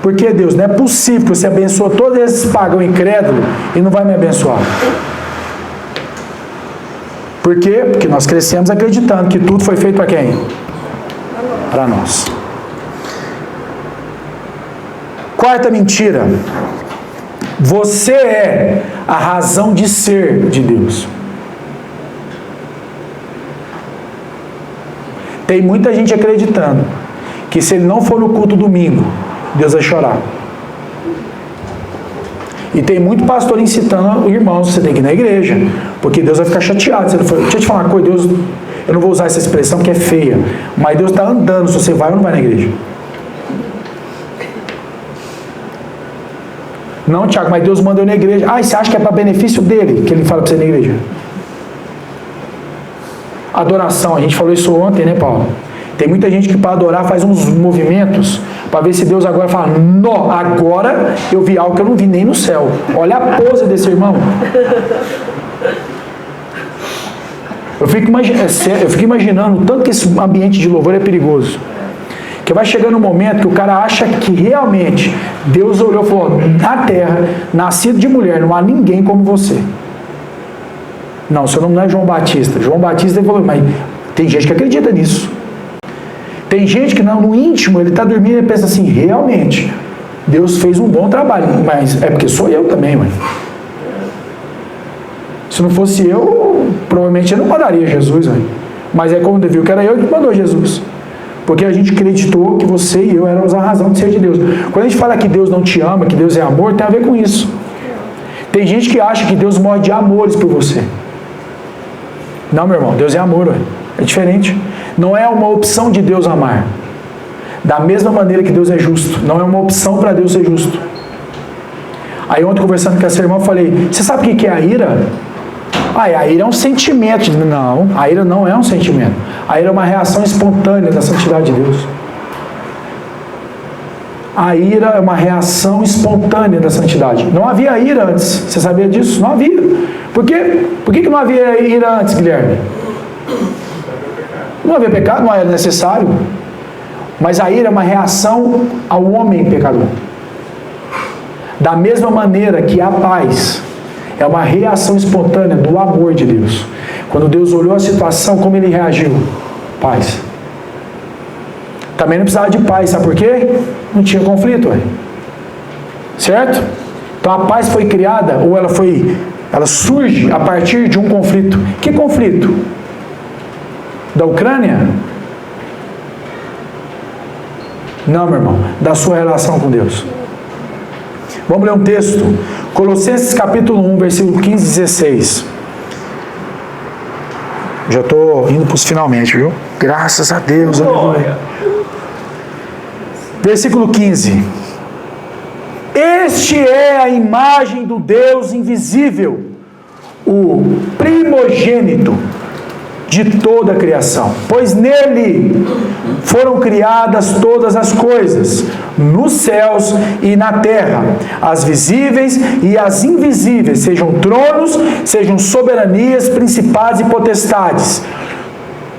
Por que, Deus? Não é possível que você abençoe todos esses pagãos incrédulos e não vai me abençoar. Por quê? Porque nós crescemos acreditando que tudo foi feito para quem? Para nós. Quarta mentira. Você é a razão de ser de Deus. Tem muita gente acreditando que se ele não for no culto domingo, Deus vai chorar. E tem muito pastor incitando irmãos, você tem que ir na igreja, porque Deus vai ficar chateado. Deixa eu te falar uma coisa, Deus, eu não vou usar essa expressão que é feia, mas Deus está andando se você vai ou não vai na igreja. Não, Tiago, mas Deus mandou na igreja. Ah, e você acha que é para benefício dele que ele fala para você ir na igreja? Adoração, a gente falou isso ontem, né, Paulo? Tem muita gente que para adorar faz uns movimentos para ver se Deus agora fala: não, agora eu vi algo que eu não vi nem no céu. Olha a pose desse irmão. Eu fico imaginando o tanto que esse ambiente de louvor é perigoso. Porque vai chegando um momento que o cara acha que realmente Deus olhou e falou: na terra, nascido de mulher, não há ninguém como você. Não, seu nome não é João Batista. João Batista, ele falou, mas tem gente que acredita nisso. Tem gente que no íntimo, ele está dormindo e pensa assim: realmente, Deus fez um bom trabalho, mas é porque sou eu também, mãe. Se não fosse eu, provavelmente eu não mandaria Jesus, mãe. Mas é como viu que era eu que mandou Jesus. Porque a gente acreditou que você e eu éramos a razão de ser de Deus. Quando a gente fala que Deus não te ama, que Deus é amor, tem a ver com isso. Tem gente que acha que Deus morre de amores por você. Não, meu irmão, Deus é amor, ué. É diferente. Não é uma opção de Deus amar. Da mesma maneira que Deus é justo. Não é uma opção para Deus ser justo. Aí ontem, conversando com essa irmã, eu falei: você sabe o que é a ira? A ira é um sentimento. Não, a ira não é um sentimento. A ira é uma reação espontânea da santidade de Deus. A ira é uma reação espontânea da santidade. Não havia ira antes. Você sabia disso? Não havia. Por quê? Por que não havia ira antes, Guilherme? Não havia pecado, não era necessário. Mas a ira é uma reação ao homem pecador. Da mesma maneira que a paz é uma reação espontânea do amor de Deus. Quando Deus olhou a situação, como ele reagiu? Paz. Também não precisava de paz, sabe por quê? Não tinha conflito, ué. Certo? Então a paz foi criada, ou ela surge a partir de um conflito. Que conflito? Da Ucrânia? Não, meu irmão, da sua relação com Deus. Vamos ler um texto, Colossenses capítulo 1, versículo 15 e 16. Já estou indo para os finalmente, viu? Graças a Deus, aleluia. Versículo 15. Este é a imagem do Deus invisível, o primogênito de toda a criação, pois nele foram criadas todas as coisas, nos céus e na terra, as visíveis e as invisíveis, sejam tronos, sejam soberanias, principados e potestades.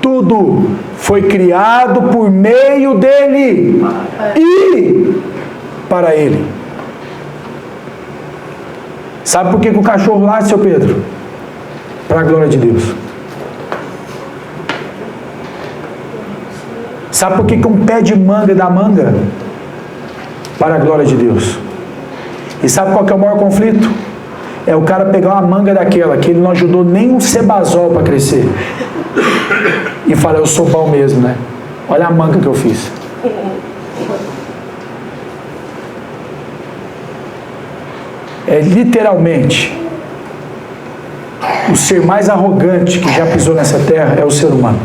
Tudo foi criado por meio dele e para ele. Sabe por que o cachorro late, seu Pedro? Para a glória de Deus. Sabe por que um pé de manga dá manga? Para a glória de Deus. E sabe qual que é o maior conflito? É o cara pegar uma manga daquela que ele não ajudou nem um cebazol para crescer e falar: eu sou bom mesmo, né? Olha a manga que eu fiz. É literalmente o ser mais arrogante que já pisou nessa terra é o ser humano.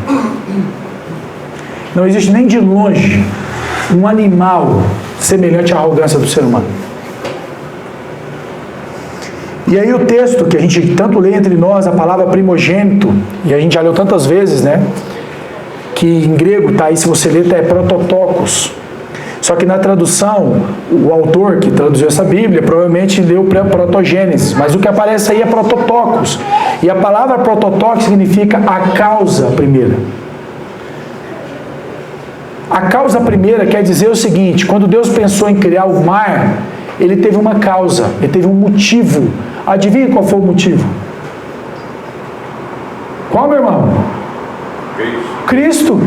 Não existe nem de longe um animal semelhante à arrogância do ser humano. E aí o texto que a gente tanto lê entre nós, a palavra primogênito, e a gente já leu tantas vezes, né? Que em grego está aí, se você ler, é prototokos. Só que na tradução, o autor que traduziu essa Bíblia provavelmente leu protogênesis, mas o que aparece aí é prototokos. E a palavra prototokos significa a causa primeira. A causa primeira quer dizer o seguinte: quando Deus pensou em criar o mar, ele teve uma causa, ele teve um motivo. Adivinha qual foi o motivo? Qual, meu irmão? Cristo.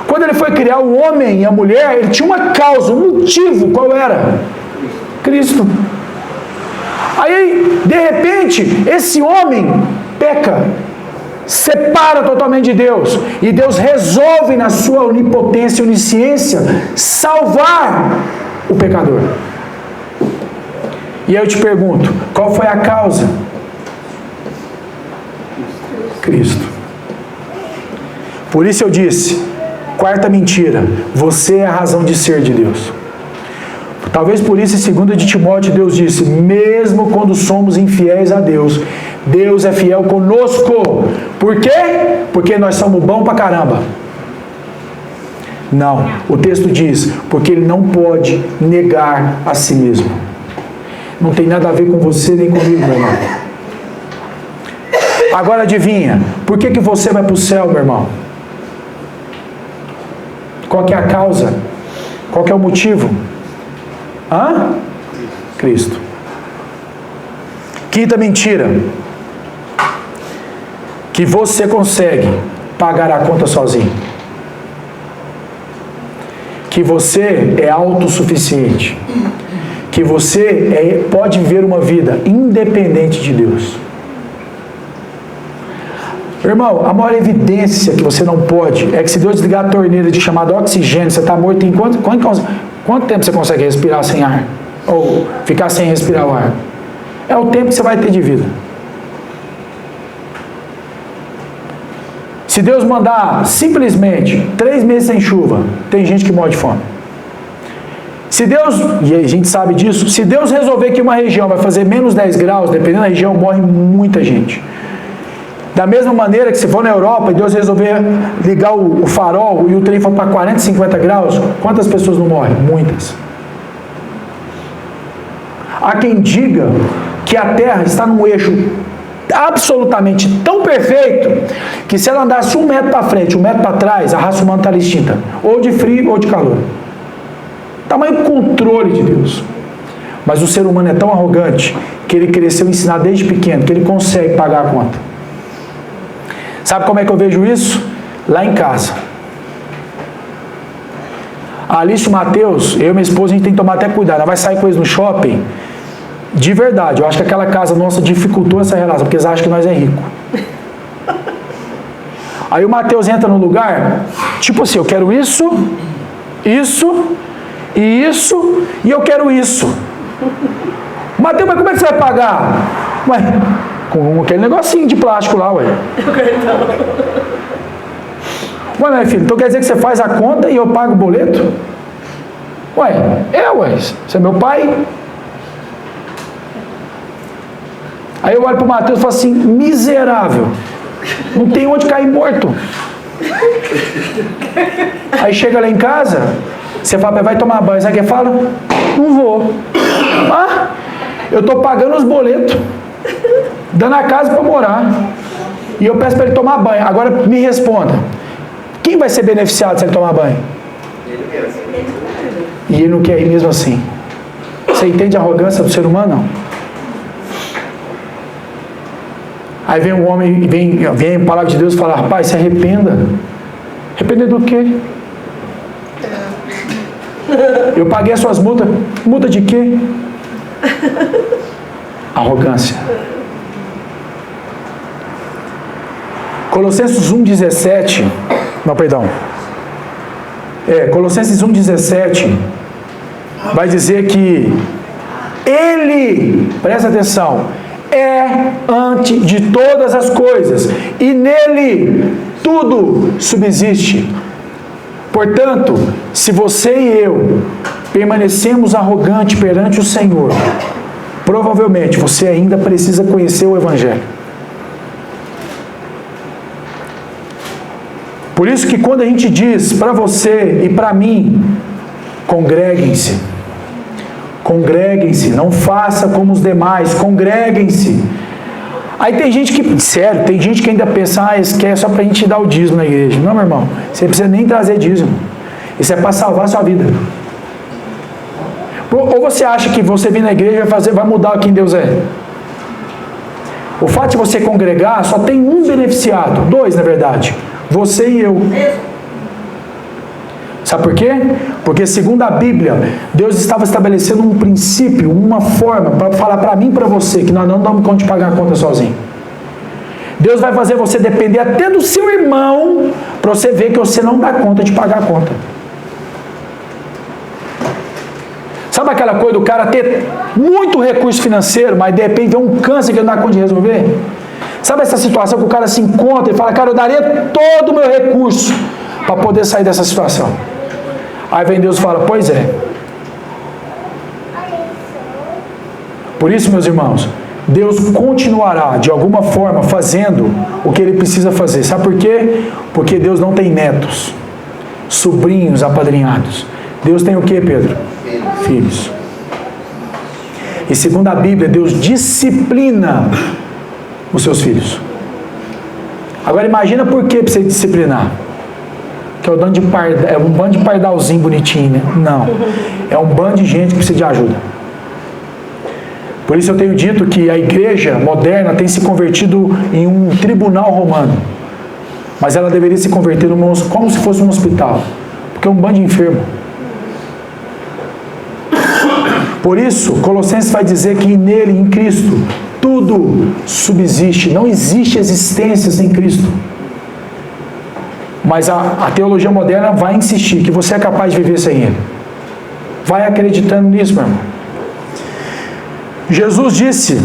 Quando ele foi criar o homem e a mulher, ele tinha uma causa, um motivo. Qual era? Cristo. Aí, de repente, esse homem peca, separa totalmente de Deus, e Deus resolve na sua onipotência e onisciência salvar o pecador. E aí eu te pergunto, qual foi a causa? Cristo. Por isso eu disse, quarta mentira, você é a razão de ser de Deus. Talvez por isso, em 2 de Timóteo, Deus disse: mesmo quando somos infiéis a Deus, Deus é fiel conosco. Por quê? Porque nós somos bons pra caramba. Não, o texto diz, porque Ele não pode negar a si mesmo. Não tem nada a ver com você nem comigo, meu irmão. Agora adivinha, por que você vai para o céu, meu irmão? Qual que é a causa? Qual que é o motivo? Cristo. Quinta mentira. Que você consegue pagar a conta sozinho. Que você é autossuficiente. Que você pode viver uma vida independente de Deus. Irmão, a maior evidência que você não pode é que se Deus desligar a torneira de chamado oxigênio, você está morto em quanto tempo você consegue respirar sem ar? Ou ficar sem respirar o ar? É o tempo que você vai ter de vida. Se Deus mandar simplesmente 3 meses sem chuva, tem gente que morre de fome. Se Deus, e a gente sabe disso, se Deus resolver que uma região vai fazer menos 10 graus, dependendo da região, morre muita gente. Da mesma maneira que se for na Europa e Deus resolver ligar o farol e o trem for para 40, 50 graus, quantas pessoas não morrem? Muitas. Há quem diga que a Terra está num eixo absolutamente tão perfeito que se ela andasse 1 metro para frente, 1 metro para trás, a raça humana estaria extinta, ou de frio ou de calor. Tamanho controle de Deus. Mas o ser humano é tão arrogante que ele cresceu ensinado desde pequeno que ele consegue pagar a conta. Sabe como é que eu vejo isso? Lá em casa. A Alice e o Matheus, eu e minha esposa, a gente tem que tomar até cuidado. Ela vai sair com eles no shopping. De verdade, eu acho que aquela casa nossa dificultou essa relação, porque eles acham que nós é rico. Aí o Matheus entra no lugar, tipo assim, eu quero isso, isso e isso, e eu quero isso. Matheus, mas como é que você vai pagar? Ué, com aquele negocinho de plástico lá, ué. Ué, meu filho, então quer dizer que você faz a conta e eu pago o boleto? Ué, você é meu pai? Aí eu olho para o Matheus e falo assim, miserável, não tem onde cair morto. Aí chega lá em casa, você fala, vai tomar banho, sabe o que fala? Não vou. Eu estou pagando os boletos, dando a casa para morar, e eu peço para ele tomar banho. Agora me responda, quem vai ser beneficiado se ele tomar banho? Ele mesmo. E ele não quer ir mesmo assim. Você entende a arrogância do ser humano? Não. Aí vem um homem, vem a palavra de Deus e fala, rapaz, se arrependa. Arrepender do quê? Eu paguei as suas multas. Multa de quê? Arrogância. Colossenses 1,17. Não, perdão. Colossenses 1,17 vai dizer que Ele, presta atenção, é antes de todas as coisas, e nele tudo subsiste. Portanto, se você e eu permanecemos arrogantes perante o Senhor, provavelmente você ainda precisa conhecer o Evangelho. Por isso que quando a gente diz para você e para mim, congreguem-se, não faça como os demais, congreguem-se. Aí tem gente que, sério, tem gente que ainda pensa, isso aqui é só para a gente dar o dízimo na igreja. Não, meu irmão, você não precisa nem trazer dízimo. Isso é para salvar a sua vida. Ou você acha que você vir na igreja vai mudar quem Deus é? O fato de você congregar só tem um beneficiado, 2 na verdade, você e eu. Sabe por quê? Porque segundo a Bíblia, Deus estava estabelecendo um princípio, uma forma para falar para mim e para você que nós não damos conta de pagar a conta sozinho. Deus vai fazer você depender até do seu irmão para você ver que você não dá conta de pagar a conta. Sabe aquela coisa do cara ter muito recurso financeiro, mas de repente vem um câncer que ele não dá conta de resolver? Sabe essa situação que o cara se encontra e fala, cara, eu daria todo o meu recurso para poder sair dessa situação. Aí vem Deus e fala, pois é. Por isso, meus irmãos, Deus continuará, de alguma forma, fazendo o que Ele precisa fazer. Sabe por quê? Porque Deus não tem netos, sobrinhos apadrinhados. Deus tem o quê, Pedro? Filhos. E segundo a Bíblia, Deus disciplina os seus filhos. Agora imagina por que precisa disciplinar. que é um bando de pardalzinho bonitinho, né? Não. É um bando de gente que precisa de ajuda. Por isso eu tenho dito que a igreja moderna tem se convertido em um tribunal romano. Mas ela deveria se converter como se fosse um hospital. Porque é um bando de enfermo. Por isso, Colossenses vai dizer que nele, em Cristo, tudo subsiste. Não existe existência sem Cristo. Mas a teologia moderna vai insistir que você é capaz de viver sem Ele. Vai acreditando nisso, meu irmão. Jesus disse,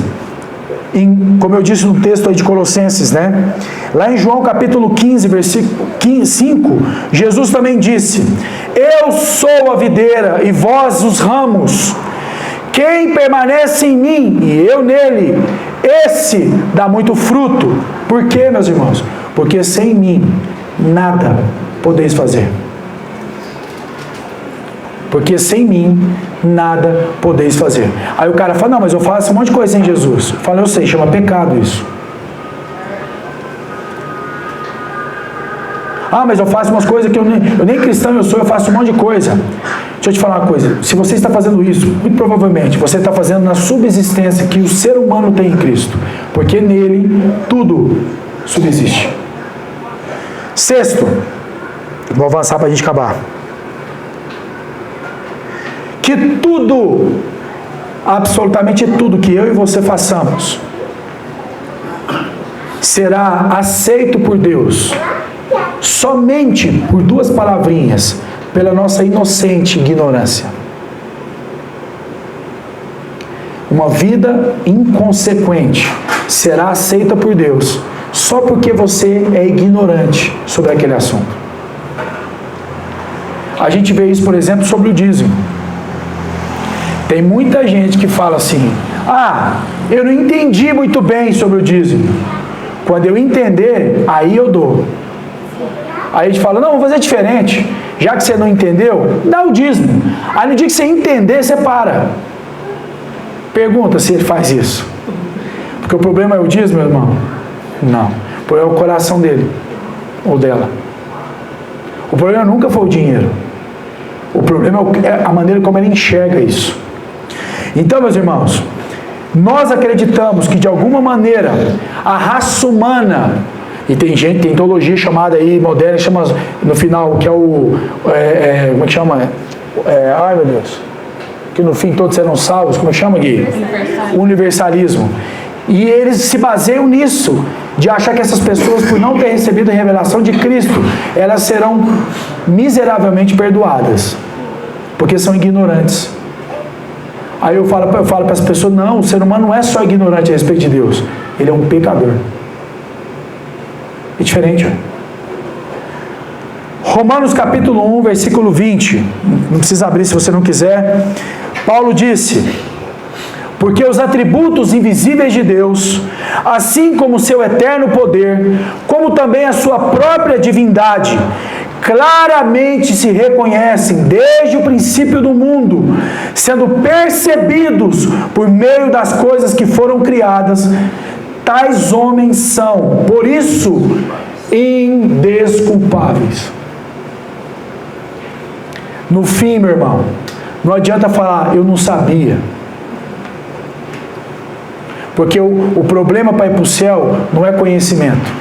como eu disse no texto aí de Colossenses, né? Lá em João capítulo 15, versículo 5, Jesus também disse: eu sou a videira e vós os ramos. Quem permanece em mim e eu nele, esse dá muito fruto. Por quê, meus irmãos? Porque sem mim nada podeis fazer. Porque sem mim nada podeis fazer. Aí o cara fala: não, mas eu faço um monte de coisa sem Jesus. Eu falo: eu sei, chama pecado isso. Ah, mas eu faço umas coisas que eu nem cristão eu sou, eu faço um monte de coisa. Deixa eu te falar uma coisa: se você está fazendo isso, muito provavelmente você está fazendo na subsistência que o ser humano tem em Cristo, porque nele tudo subsiste. Sexto, vou avançar para a gente acabar. Que tudo, absolutamente tudo que eu e você façamos, será aceito por Deus somente por duas palavrinhas: pela nossa inocente ignorância. Uma vida inconsequente será aceita por Deus só porque você é ignorante sobre aquele assunto. A gente vê isso, por exemplo, sobre o dízimo. Tem muita gente que fala assim: ah, eu não entendi muito bem sobre o dízimo. Quando eu entender, aí eu dou. Aí a gente fala: não, vamos fazer diferente. Já que você não entendeu, dá o dízimo. Aí no dia que você entender, você para. Pergunta se ele faz isso. Porque o problema é o dízimo, meu irmão? Não. O problema é o coração dele ou dela. O problema nunca foi o dinheiro. O problema é a maneira como ele enxerga isso. Então, meus irmãos, nós acreditamos que de alguma maneira a raça humana, e tem teologia chamada aí, moderna, chama no final, que é o, como é que chama? Ai meu Deus, que no fim todos serão salvos, como chama, Gui? Universalismo. E eles se baseiam nisso, de achar que essas pessoas, por não ter recebido a revelação de Cristo, elas serão miseravelmente perdoadas, porque são ignorantes. Aí eu falo para as pessoas: não, o ser humano não é só ignorante a respeito de Deus, ele é um pecador. É diferente. Romanos capítulo 1, versículo 20. Não precisa abrir se você não quiser. Paulo disse: porque os atributos invisíveis de Deus, assim como o seu eterno poder, como também a sua própria divindade, claramente se reconhecem desde o princípio do mundo, sendo percebidos por meio das coisas que foram criadas. Tais homens são, por isso, indesculpáveis. No fim, meu irmão, não adianta falar: eu não sabia. Porque o problema para ir para o céu não é conhecimento.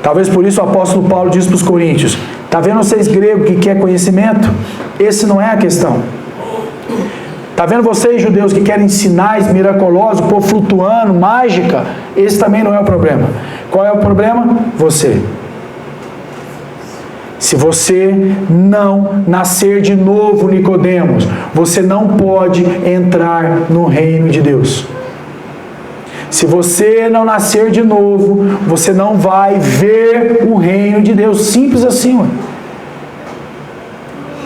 Talvez por isso o apóstolo Paulo diz para os coríntios: está vendo vocês gregos que quer conhecimento? Esse não é a questão. Está vendo vocês judeus que querem sinais miraculosos, pôr flutuando, mágica? Esse também não é o problema. Qual é o problema? Você. Se você não nascer de novo, Nicodemos, você não pode entrar no reino de Deus. Se você não nascer de novo, você não vai ver o reino de Deus. Simples assim, ué.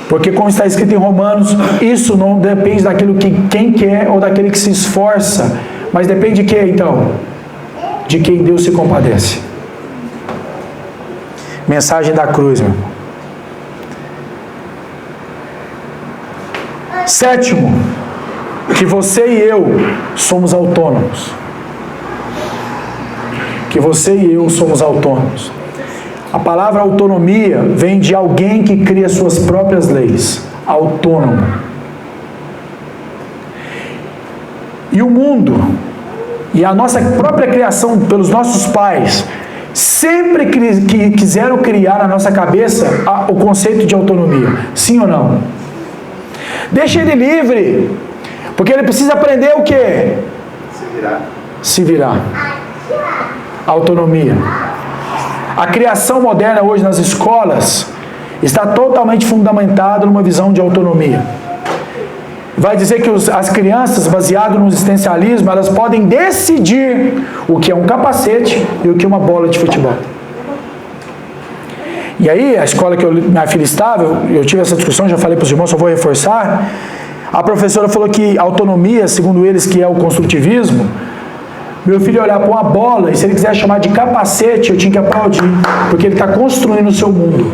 Porque, como está escrito em Romanos, isso não depende daquilo que quem quer ou daquele que se esforça, mas depende de quê, então? De quem Deus se compadece. Mensagem da cruz, meu irmão. Sétimo, que você e eu somos autônomos. Que você e eu somos autônomos. A palavra autonomia vem de alguém que cria suas próprias leis. Autônomo. E o mundo, e a nossa própria criação pelos nossos pais, sempre quiseram criar na nossa cabeça o conceito de autonomia. Sim ou não? Deixa ele livre. Porque ele precisa aprender o quê? Se virar. Autonomia. A criação moderna hoje nas escolas está totalmente fundamentada numa visão de autonomia. Vai dizer que as crianças, baseado no existencialismo, elas podem decidir o que é um capacete e o que é uma bola de futebol. E aí, a escola que minha filha estava, eu tive essa discussão, já falei para os irmãos, só vou reforçar. A professora falou que autonomia, segundo eles, que é o construtivismo, meu filho ia olhar para uma bola e se ele quiser chamar de capacete, eu tinha que aplaudir, porque ele está construindo o seu mundo.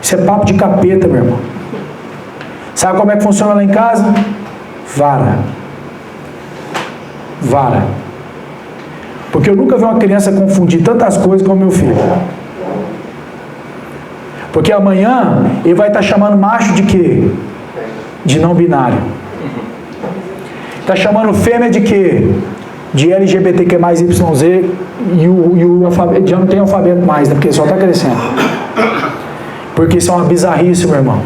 Isso é papo de capeta, meu irmão. Sabe como é que funciona lá em casa? Vara. Vara. Porque eu nunca vi uma criança confundir tantas coisas com o meu filho. Porque amanhã ele vai estar chamando macho de quê? De não binário. Está chamando fêmea de quê? De LGBTQ mais YZ e o alfabeto, já não tem alfabeto mais, né? Porque só está crescendo. Porque isso é uma bizarrice, meu irmão.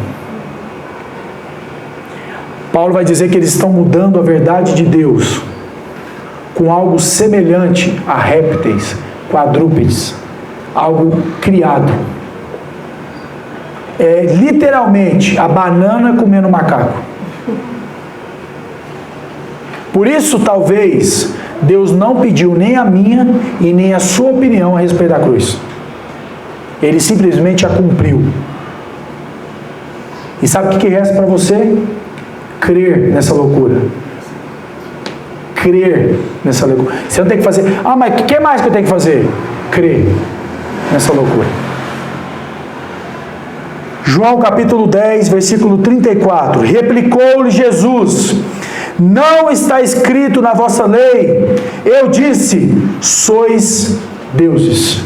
Paulo vai dizer que eles estão mudando a verdade de Deus com algo semelhante a répteis, quadrúpedes, algo criado. É literalmente a banana comendo macaco. Por isso, talvez, Deus não pediu nem a minha e nem a sua opinião a respeito da cruz. Ele simplesmente a cumpriu. E sabe o que resta para você? Crer nessa loucura. Crer nessa loucura. Você não tem que fazer, mas o que mais que eu tenho que fazer? Crer nessa loucura. João capítulo 10, versículo 34. Replicou-lhe Jesus: não está escrito na vossa lei, eu disse, sois deuses.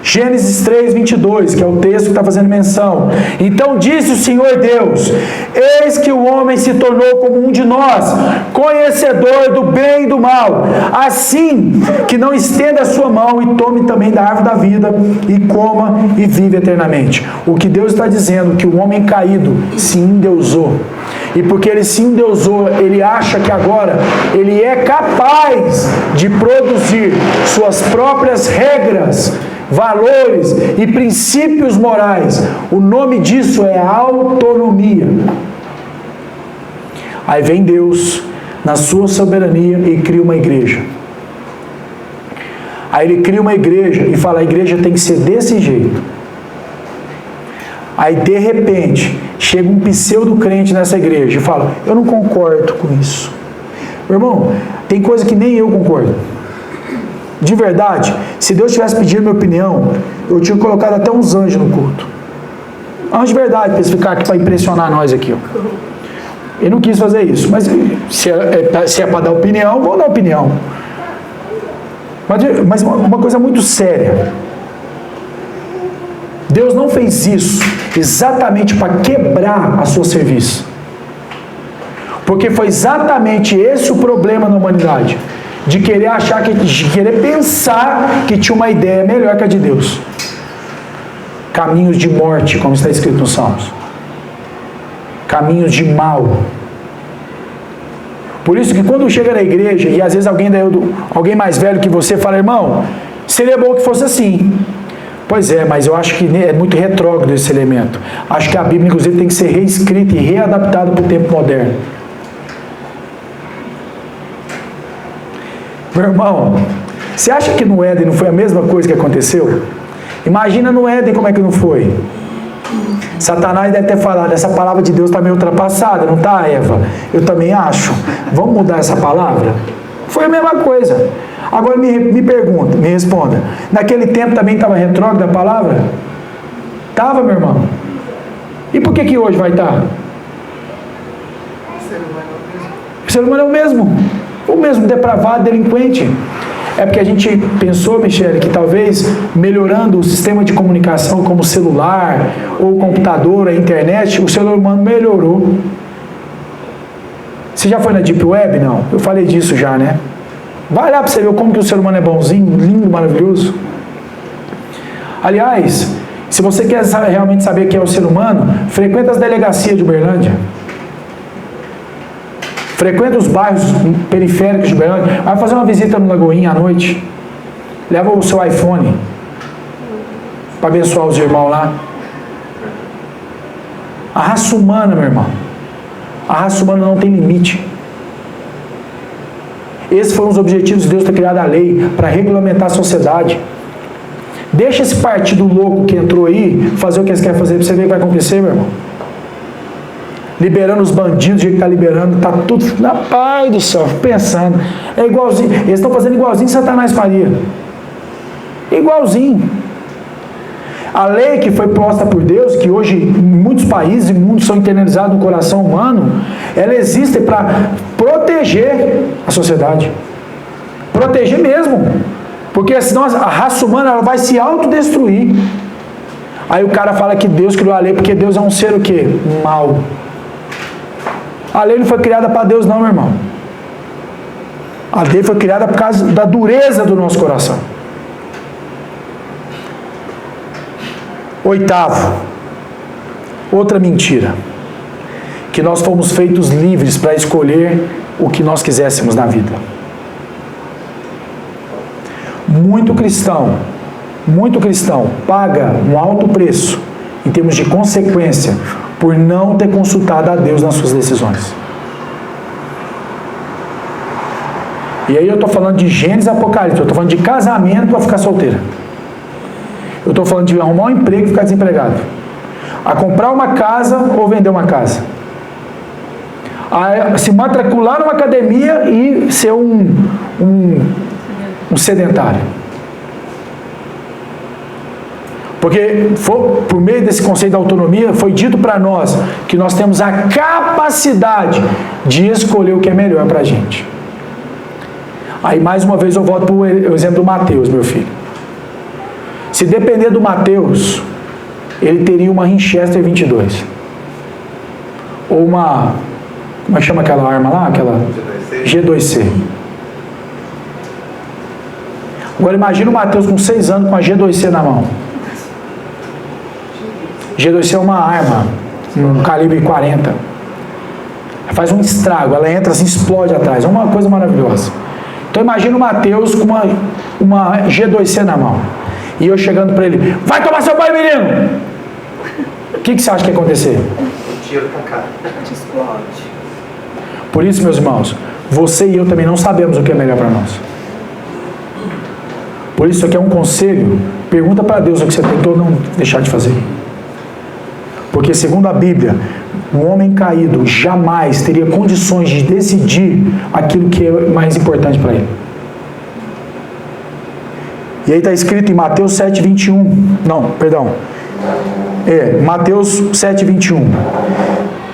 Gênesis 3, 22, que é o texto que está fazendo menção. Então disse o Senhor Deus: eis que o homem se tornou como um de nós, conhecedor do bem e do mal, assim que não estenda a sua mão e tome também da árvore da vida, e coma e vive eternamente. O que Deus está dizendo, que o homem caído se endeusou. E porque ele se endeusou, ele acha que agora ele é capaz de produzir suas próprias regras, valores e princípios morais. O nome disso é autonomia. Aí vem Deus, na sua soberania, e cria uma igreja. Aí ele cria uma igreja e fala: a igreja tem que ser desse jeito. Aí de repente chega um pseudo-crente nessa igreja e fala: eu não concordo com isso. Meu irmão, tem coisa que nem eu concordo. De verdade, se Deus tivesse pedido minha opinião, eu tinha colocado até uns anjos no culto. Anjos de verdade, para eles ficar aqui para impressionar nós aqui. Ó. Ele não quis fazer isso, mas se é para dar opinião, vou dar opinião. Mas uma coisa muito séria. Deus não fez isso exatamente para quebrar a sua serviço. Porque foi exatamente esse o problema na humanidade. De querer achar, de querer pensar que tinha uma ideia melhor que a de Deus. Caminhos de morte, como está escrito nos Salmos. Caminhos de mal. Por isso que quando chega na igreja, e às vezes alguém mais velho que você fala: irmão, seria bom que fosse assim. Pois é, mas eu acho que é muito retrógrado esse elemento. Acho que a Bíblia, inclusive, tem que ser reescrita e readaptada para o tempo moderno. Meu irmão, você acha que no Éden não foi a mesma coisa que aconteceu? Imagina no Éden como é que não foi. Satanás deve ter falado: essa palavra de Deus está meio ultrapassada, não está, Eva? Eu também acho. Vamos mudar essa palavra? Foi a mesma coisa. Agora me pergunta, me responda. Naquele tempo também estava retrógrada a palavra? Estava, meu irmão. E por que hoje vai estar? O ser humano é o mesmo. O mesmo depravado, delinquente. É porque a gente pensou, Michele, que talvez melhorando o sistema de comunicação como o celular, ou o computador, a internet, o ser humano melhorou. Você já foi na Deep Web? Não. Eu falei disso já, né? Vai lá para você ver como que o ser humano é bonzinho, lindo, maravilhoso. Aliás, se você quer realmente saber quem é o ser humano, frequenta as delegacias de Uberlândia. Frequenta os bairros periféricos de Uberlândia. Vai fazer uma visita no Lagoinha à noite. Leva o seu iPhone para abençoar os irmãos lá. A raça humana, meu irmão. A raça humana não tem limite. Esses foram os objetivos de Deus ter criado a lei, para regulamentar a sociedade. Deixa esse partido louco que entrou aí fazer o que eles querem fazer, para você ver o que vai acontecer, meu irmão. Liberando os bandidos, do jeito que está liberando, está tudo na paz do céu, pensando. É igualzinho, eles estão fazendo igualzinho Satanás faria. Igualzinho. A lei que foi posta por Deus, que hoje em muitos países e muitos são internalizados no coração humano, ela existe para proteger a sociedade. Proteger mesmo. Porque senão a raça humana ela vai se autodestruir. Aí o cara fala que Deus criou a lei porque Deus é um ser o quê? Mau. A lei não foi criada para Deus não, meu irmão. A lei foi criada por causa da dureza do nosso coração. Oitavo, outra mentira, que nós fomos feitos livres para escolher o que nós quiséssemos na vida. Muito cristão paga um alto preço, em termos de consequência, por não ter consultado a Deus nas suas decisões. E aí eu estou falando de Gênesis e Apocalipse, eu estou falando de casamento para ficar solteira. Eu estou falando de arrumar um emprego e ficar desempregado. A comprar uma casa ou vender uma casa. A se matricular numa academia e ser um sedentário. Porque por meio desse conceito da autonomia, foi dito para nós que nós temos a capacidade de escolher o que é melhor para a gente. Aí mais uma vez eu volto para o exemplo do Mateus, meu filho. Se depender do Mateus, ele teria uma Winchester 22. Ou uma... Como é que chama aquela arma lá? Aquela G2C. Agora imagina o Mateus com 6 anos com a G2C na mão. G2C é uma arma, um calibre 40. Faz um estrago, ela entra assim, explode atrás. É uma coisa maravilhosa. Então imagina o Mateus com uma G2C na mão. E eu chegando para ele, vai tomar seu banho, menino! O que você acha que ia acontecer? Um tiro na cara. Explode. Por isso, meus irmãos, você e eu também não sabemos o que é melhor para nós. Por isso aqui é um conselho, pergunta para Deus o que você tem que ou não deixar de fazer. Porque segundo a Bíblia, um homem caído jamais teria condições de decidir aquilo que é mais importante para ele. E aí está escrito em Mateus 7:21. Não, perdão. Mateus 7:21.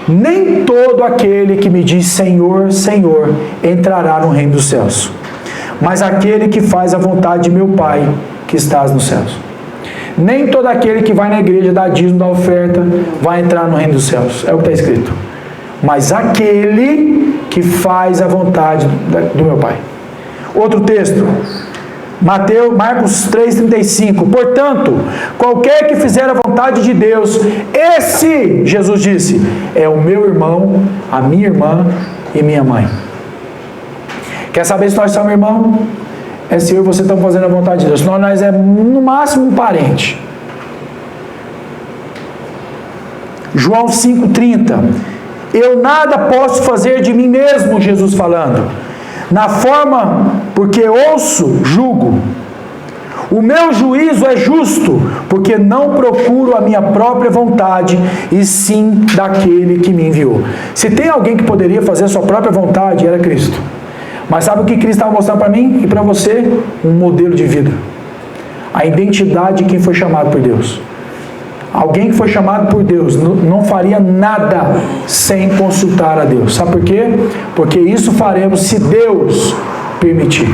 Nem todo aquele que me diz Senhor, Senhor, entrará no reino dos céus, mas aquele que faz a vontade de meu Pai que estás nos céus. Nem todo aquele que vai na igreja, dá dízimo, dá oferta, vai entrar no reino dos céus. É o que está escrito. Mas aquele que faz a vontade do meu Pai. Outro texto. Marcos 3,35. Portanto, qualquer que fizer a vontade de Deus, esse, Jesus disse, é o meu irmão, a minha irmã e minha mãe. Quer saber se nós somos irmãos? É se eu e você estamos fazendo a vontade de Deus. Senão nós é no máximo um parente. João 5,30. Eu nada posso fazer de mim mesmo, Jesus falando. Na forma, porque ouço, julgo. O meu juízo é justo, porque não procuro a minha própria vontade, e sim daquele que me enviou. Se tem alguém que poderia fazer a sua própria vontade, era Cristo. Mas sabe o que Cristo estava mostrando para mim e para você? Um modelo de vida. A identidade de quem foi chamado por Deus. Alguém que foi chamado por Deus não faria nada sem consultar a Deus. Sabe por quê? Porque isso faremos se Deus permitir.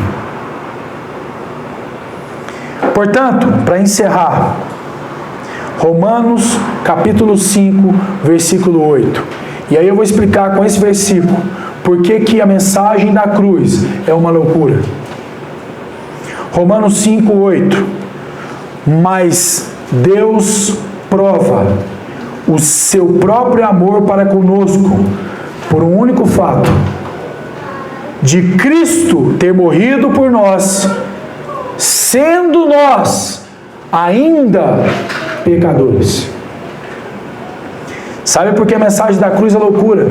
Portanto, para encerrar, Romanos capítulo 5, versículo 8. E aí eu vou explicar com esse versículo por que a mensagem da cruz é uma loucura. Romanos 5, 8. Mas Deus prova o seu próprio amor para conosco por um único fato, de Cristo ter morrido por nós, sendo nós ainda pecadores. Sabe por que a mensagem da cruz é loucura?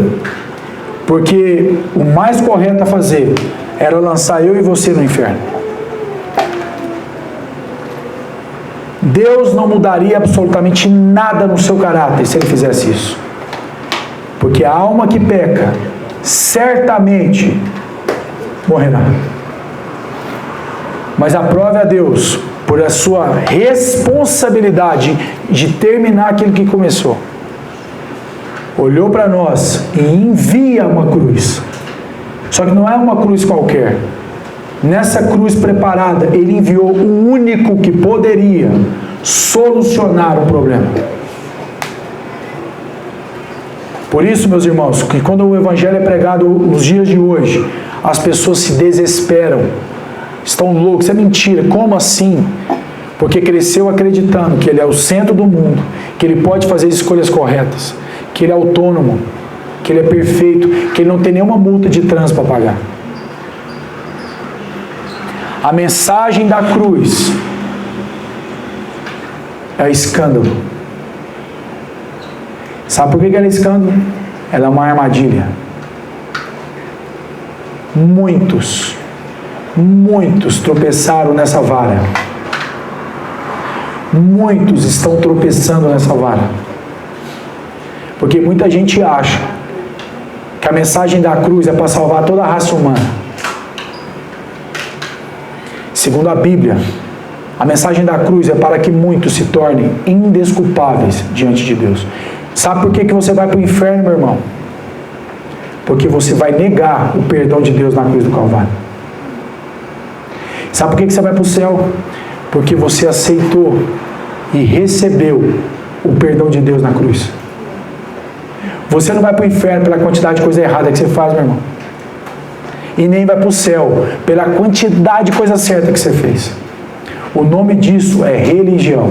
Porque o mais correto a fazer era lançar eu e você no inferno. Deus não mudaria absolutamente nada no seu caráter se Ele fizesse isso. Porque a alma que peca, certamente morrerá. Mas aprove a Deus por a sua responsabilidade de terminar aquilo que começou. Olhou para nós e envia uma cruz. Só que não é uma cruz qualquer. Nessa cruz preparada, Ele enviou o único que poderia solucionar o problema. Por isso, meus irmãos, que quando o Evangelho é pregado nos dias de hoje, as pessoas se desesperam, estão loucos, isso é mentira, como assim? Porque cresceu acreditando que Ele é o centro do mundo, que Ele pode fazer escolhas corretas, que Ele é autônomo, que Ele é perfeito, que Ele não tem nenhuma multa de trânsito para pagar. A mensagem da cruz é escândalo. Sabe por que ela é escândalo? Ela é uma armadilha. Muitos tropeçaram nessa vara. Muitos estão tropeçando nessa vara. Porque muita gente acha que a mensagem da cruz é para salvar toda a raça humana. Segundo a Bíblia, a mensagem da cruz é para que muitos se tornem indesculpáveis diante de Deus. Sabe por que você vai para o inferno, meu irmão? Porque você vai negar o perdão de Deus na cruz do Calvário. Sabe por que você vai para o céu? Porque você aceitou e recebeu o perdão de Deus na cruz. Você não vai para o inferno pela quantidade de coisa errada que você faz, meu irmão. E nem vai para o céu pela quantidade de coisa certa que você fez. O nome disso é religião.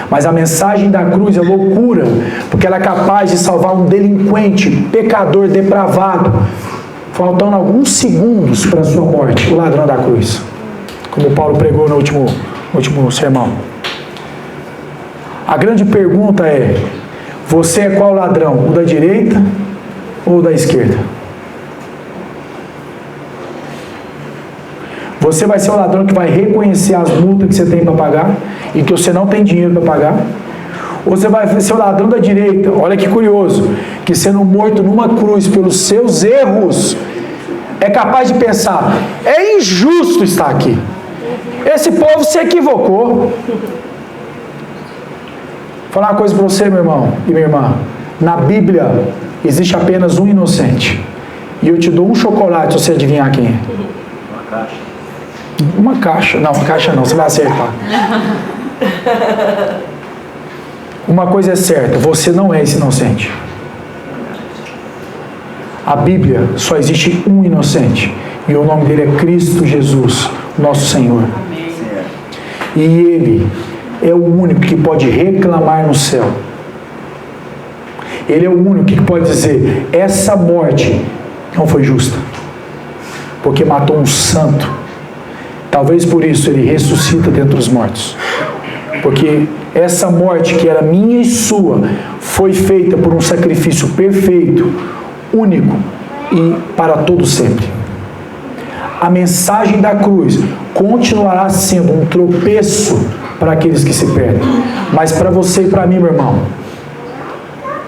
Mas a mensagem da cruz é loucura, porque ela é capaz de salvar um delinquente, pecador, depravado, faltando alguns segundos para a sua morte, o ladrão da cruz. Como Paulo pregou no último sermão. A grande pergunta é: você é qual ladrão? O da direita ou o da esquerda? Você vai ser o ladrão que vai reconhecer as multas que você tem para pagar e que você não tem dinheiro para pagar? Ou você vai ser o ladrão da direita? Olha que curioso, que sendo morto numa cruz pelos seus erros, é capaz de pensar: é injusto estar aqui. Esse povo se equivocou. Vou falar uma coisa para você, meu irmão e minha irmã. Na Bíblia existe apenas um inocente. E eu te dou um chocolate se você adivinhar quem é. Uma caixa. Uma caixa. Não, uma caixa não, você vai acertar. Uma coisa é certa: você não é esse inocente. A Bíblia só existe um inocente. E o nome dele é Cristo Jesus, nosso Senhor. Amém. E Ele é o único que pode reclamar no céu. Ele é o único que pode dizer: essa morte não foi justa, porque matou um santo. Talvez por isso Ele ressuscita dentre os mortos. Porque essa morte que era minha e sua foi feita por um sacrifício perfeito, único e para todo sempre. A mensagem da cruz continuará sendo um tropeço para aqueles que se perdem. Mas para você e para mim, meu irmão,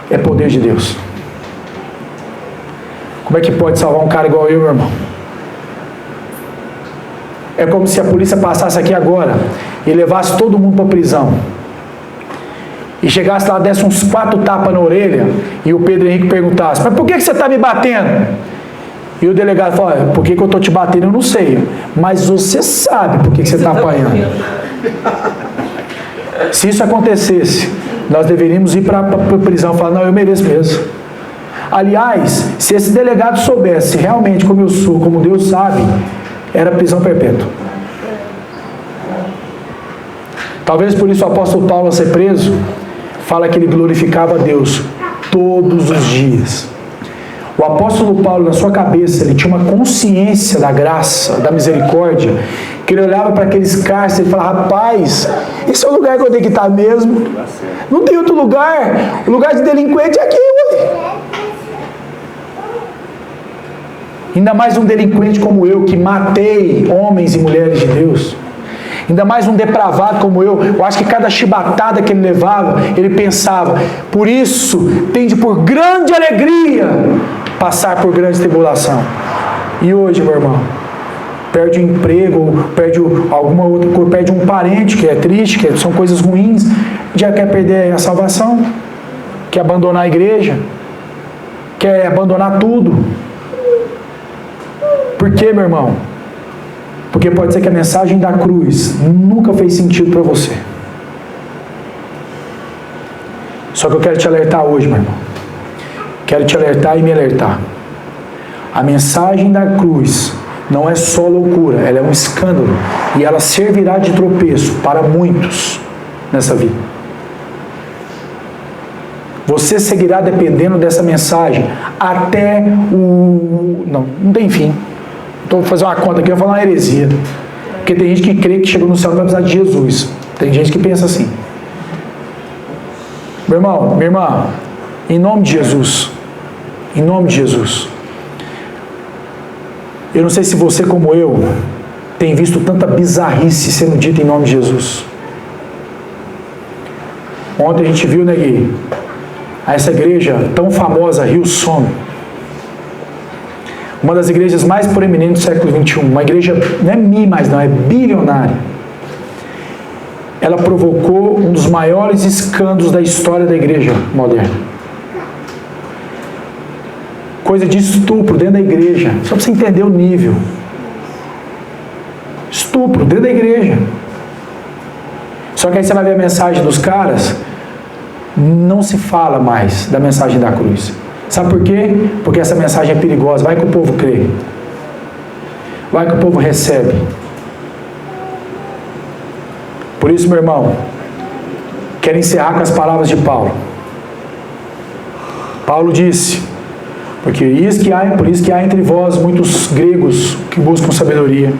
é poder de Deus. Como é que pode salvar um cara igual eu, meu irmão? É como se a polícia passasse aqui agora e levasse todo mundo para a prisão. E chegasse lá, desse uns 4 tapas na orelha e o Pedro Henrique perguntasse: mas por que você está me batendo? E o delegado fala, por que eu estou te batendo, eu não sei. Mas você sabe por que você está apanhando. Se isso acontecesse, nós deveríamos ir para a prisão e falar, não, eu mereço mesmo. Aliás, se esse delegado soubesse realmente como eu sou, como Deus sabe, era prisão perpétua. Talvez por isso o apóstolo Paulo, ao ser preso, fala que ele glorificava a Deus todos os dias. O apóstolo Paulo, na sua cabeça, ele tinha uma consciência da graça, da misericórdia, que ele olhava para aqueles cárceres e falava, rapaz, esse é o lugar que eu tenho que estar mesmo. Não tem outro lugar. O lugar de delinquente é aqui, ué. Ainda mais um delinquente como eu, que matei homens e mulheres de Deus. Ainda mais um depravado como eu acho que cada chibatada que ele levava, ele pensava, por isso, tende por grande alegria passar por grande tribulação. E hoje, meu irmão, perde o emprego, perde alguma outra coisa, perde um parente, que é triste, que são coisas ruins, já quer perder a salvação, quer abandonar a igreja, quer abandonar tudo. Por quê, meu irmão? Porque pode ser que a mensagem da cruz nunca fez sentido para você. Só que eu quero te alertar hoje, meu irmão. Quero te alertar e me alertar. A mensagem da cruz não é só loucura, ela é um escândalo. E ela servirá de tropeço para muitos nessa vida. Você seguirá dependendo dessa mensagem até o... Não tem fim. Então vou fazer uma conta aqui, eu vou falar uma heresia. Porque tem gente que crê que chegou no céu e vai precisar de Jesus. Tem gente que pensa assim. Meu irmão, minha irmã, em nome de Jesus, eu não sei se você como eu tem visto tanta bizarrice sendo dita em nome de Jesus. Ontem a gente viu, né, Gui, essa igreja tão famosa, Hillsong, uma das igrejas mais proeminentes do século XXI, uma igreja, não é mais não, é bilionária. Ela provocou um dos maiores escândalos da história da igreja moderna. Coisa de estupro dentro da igreja, só para você entender o nível. Estupro dentro da igreja. Só que aí você vai ver a mensagem dos caras, não se fala mais da mensagem da cruz. Sabe por quê? Porque essa mensagem é perigosa. Vai que o povo crê. Vai que o povo recebe. Por isso, meu irmão, quero encerrar com as palavras de Paulo. Paulo disse, por isso que há entre vós muitos gregos que buscam sabedoria,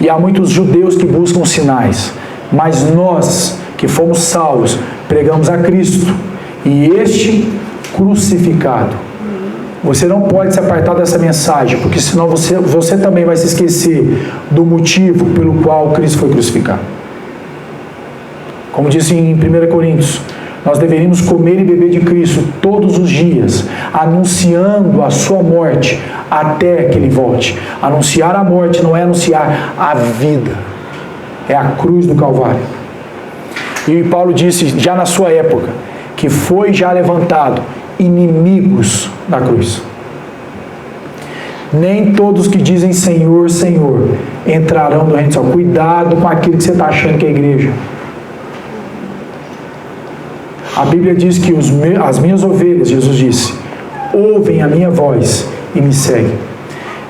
e há muitos judeus que buscam sinais, mas nós, que fomos salvos, pregamos a Cristo, e este crucificado. Você não pode se apartar dessa mensagem, porque senão você também vai se esquecer do motivo pelo qual Cristo foi crucificado. Como disse em 1 Coríntios, nós deveríamos comer e beber de Cristo todos os dias, anunciando a sua morte até que Ele volte. Anunciar a morte não é anunciar a vida, é a cruz do Calvário. E Paulo disse, já na sua época, que foi já levantado inimigos da cruz. Nem todos que dizem Senhor, Senhor entrarão no reino do céu. Cuidado com aquilo que você está achando que é igreja. A Bíblia diz que as minhas ovelhas, Jesus disse, ouvem a minha voz e me seguem.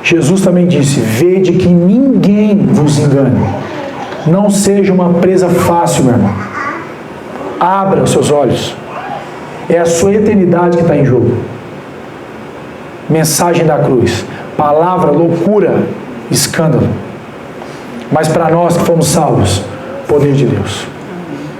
Jesus também disse, vede que ninguém vos engane. Não seja uma presa fácil, meu irmão. Abra os seus olhos. É a sua eternidade que está em jogo. Mensagem da cruz. Palavra, loucura, escândalo. Mas para nós que fomos salvos, poder de Deus.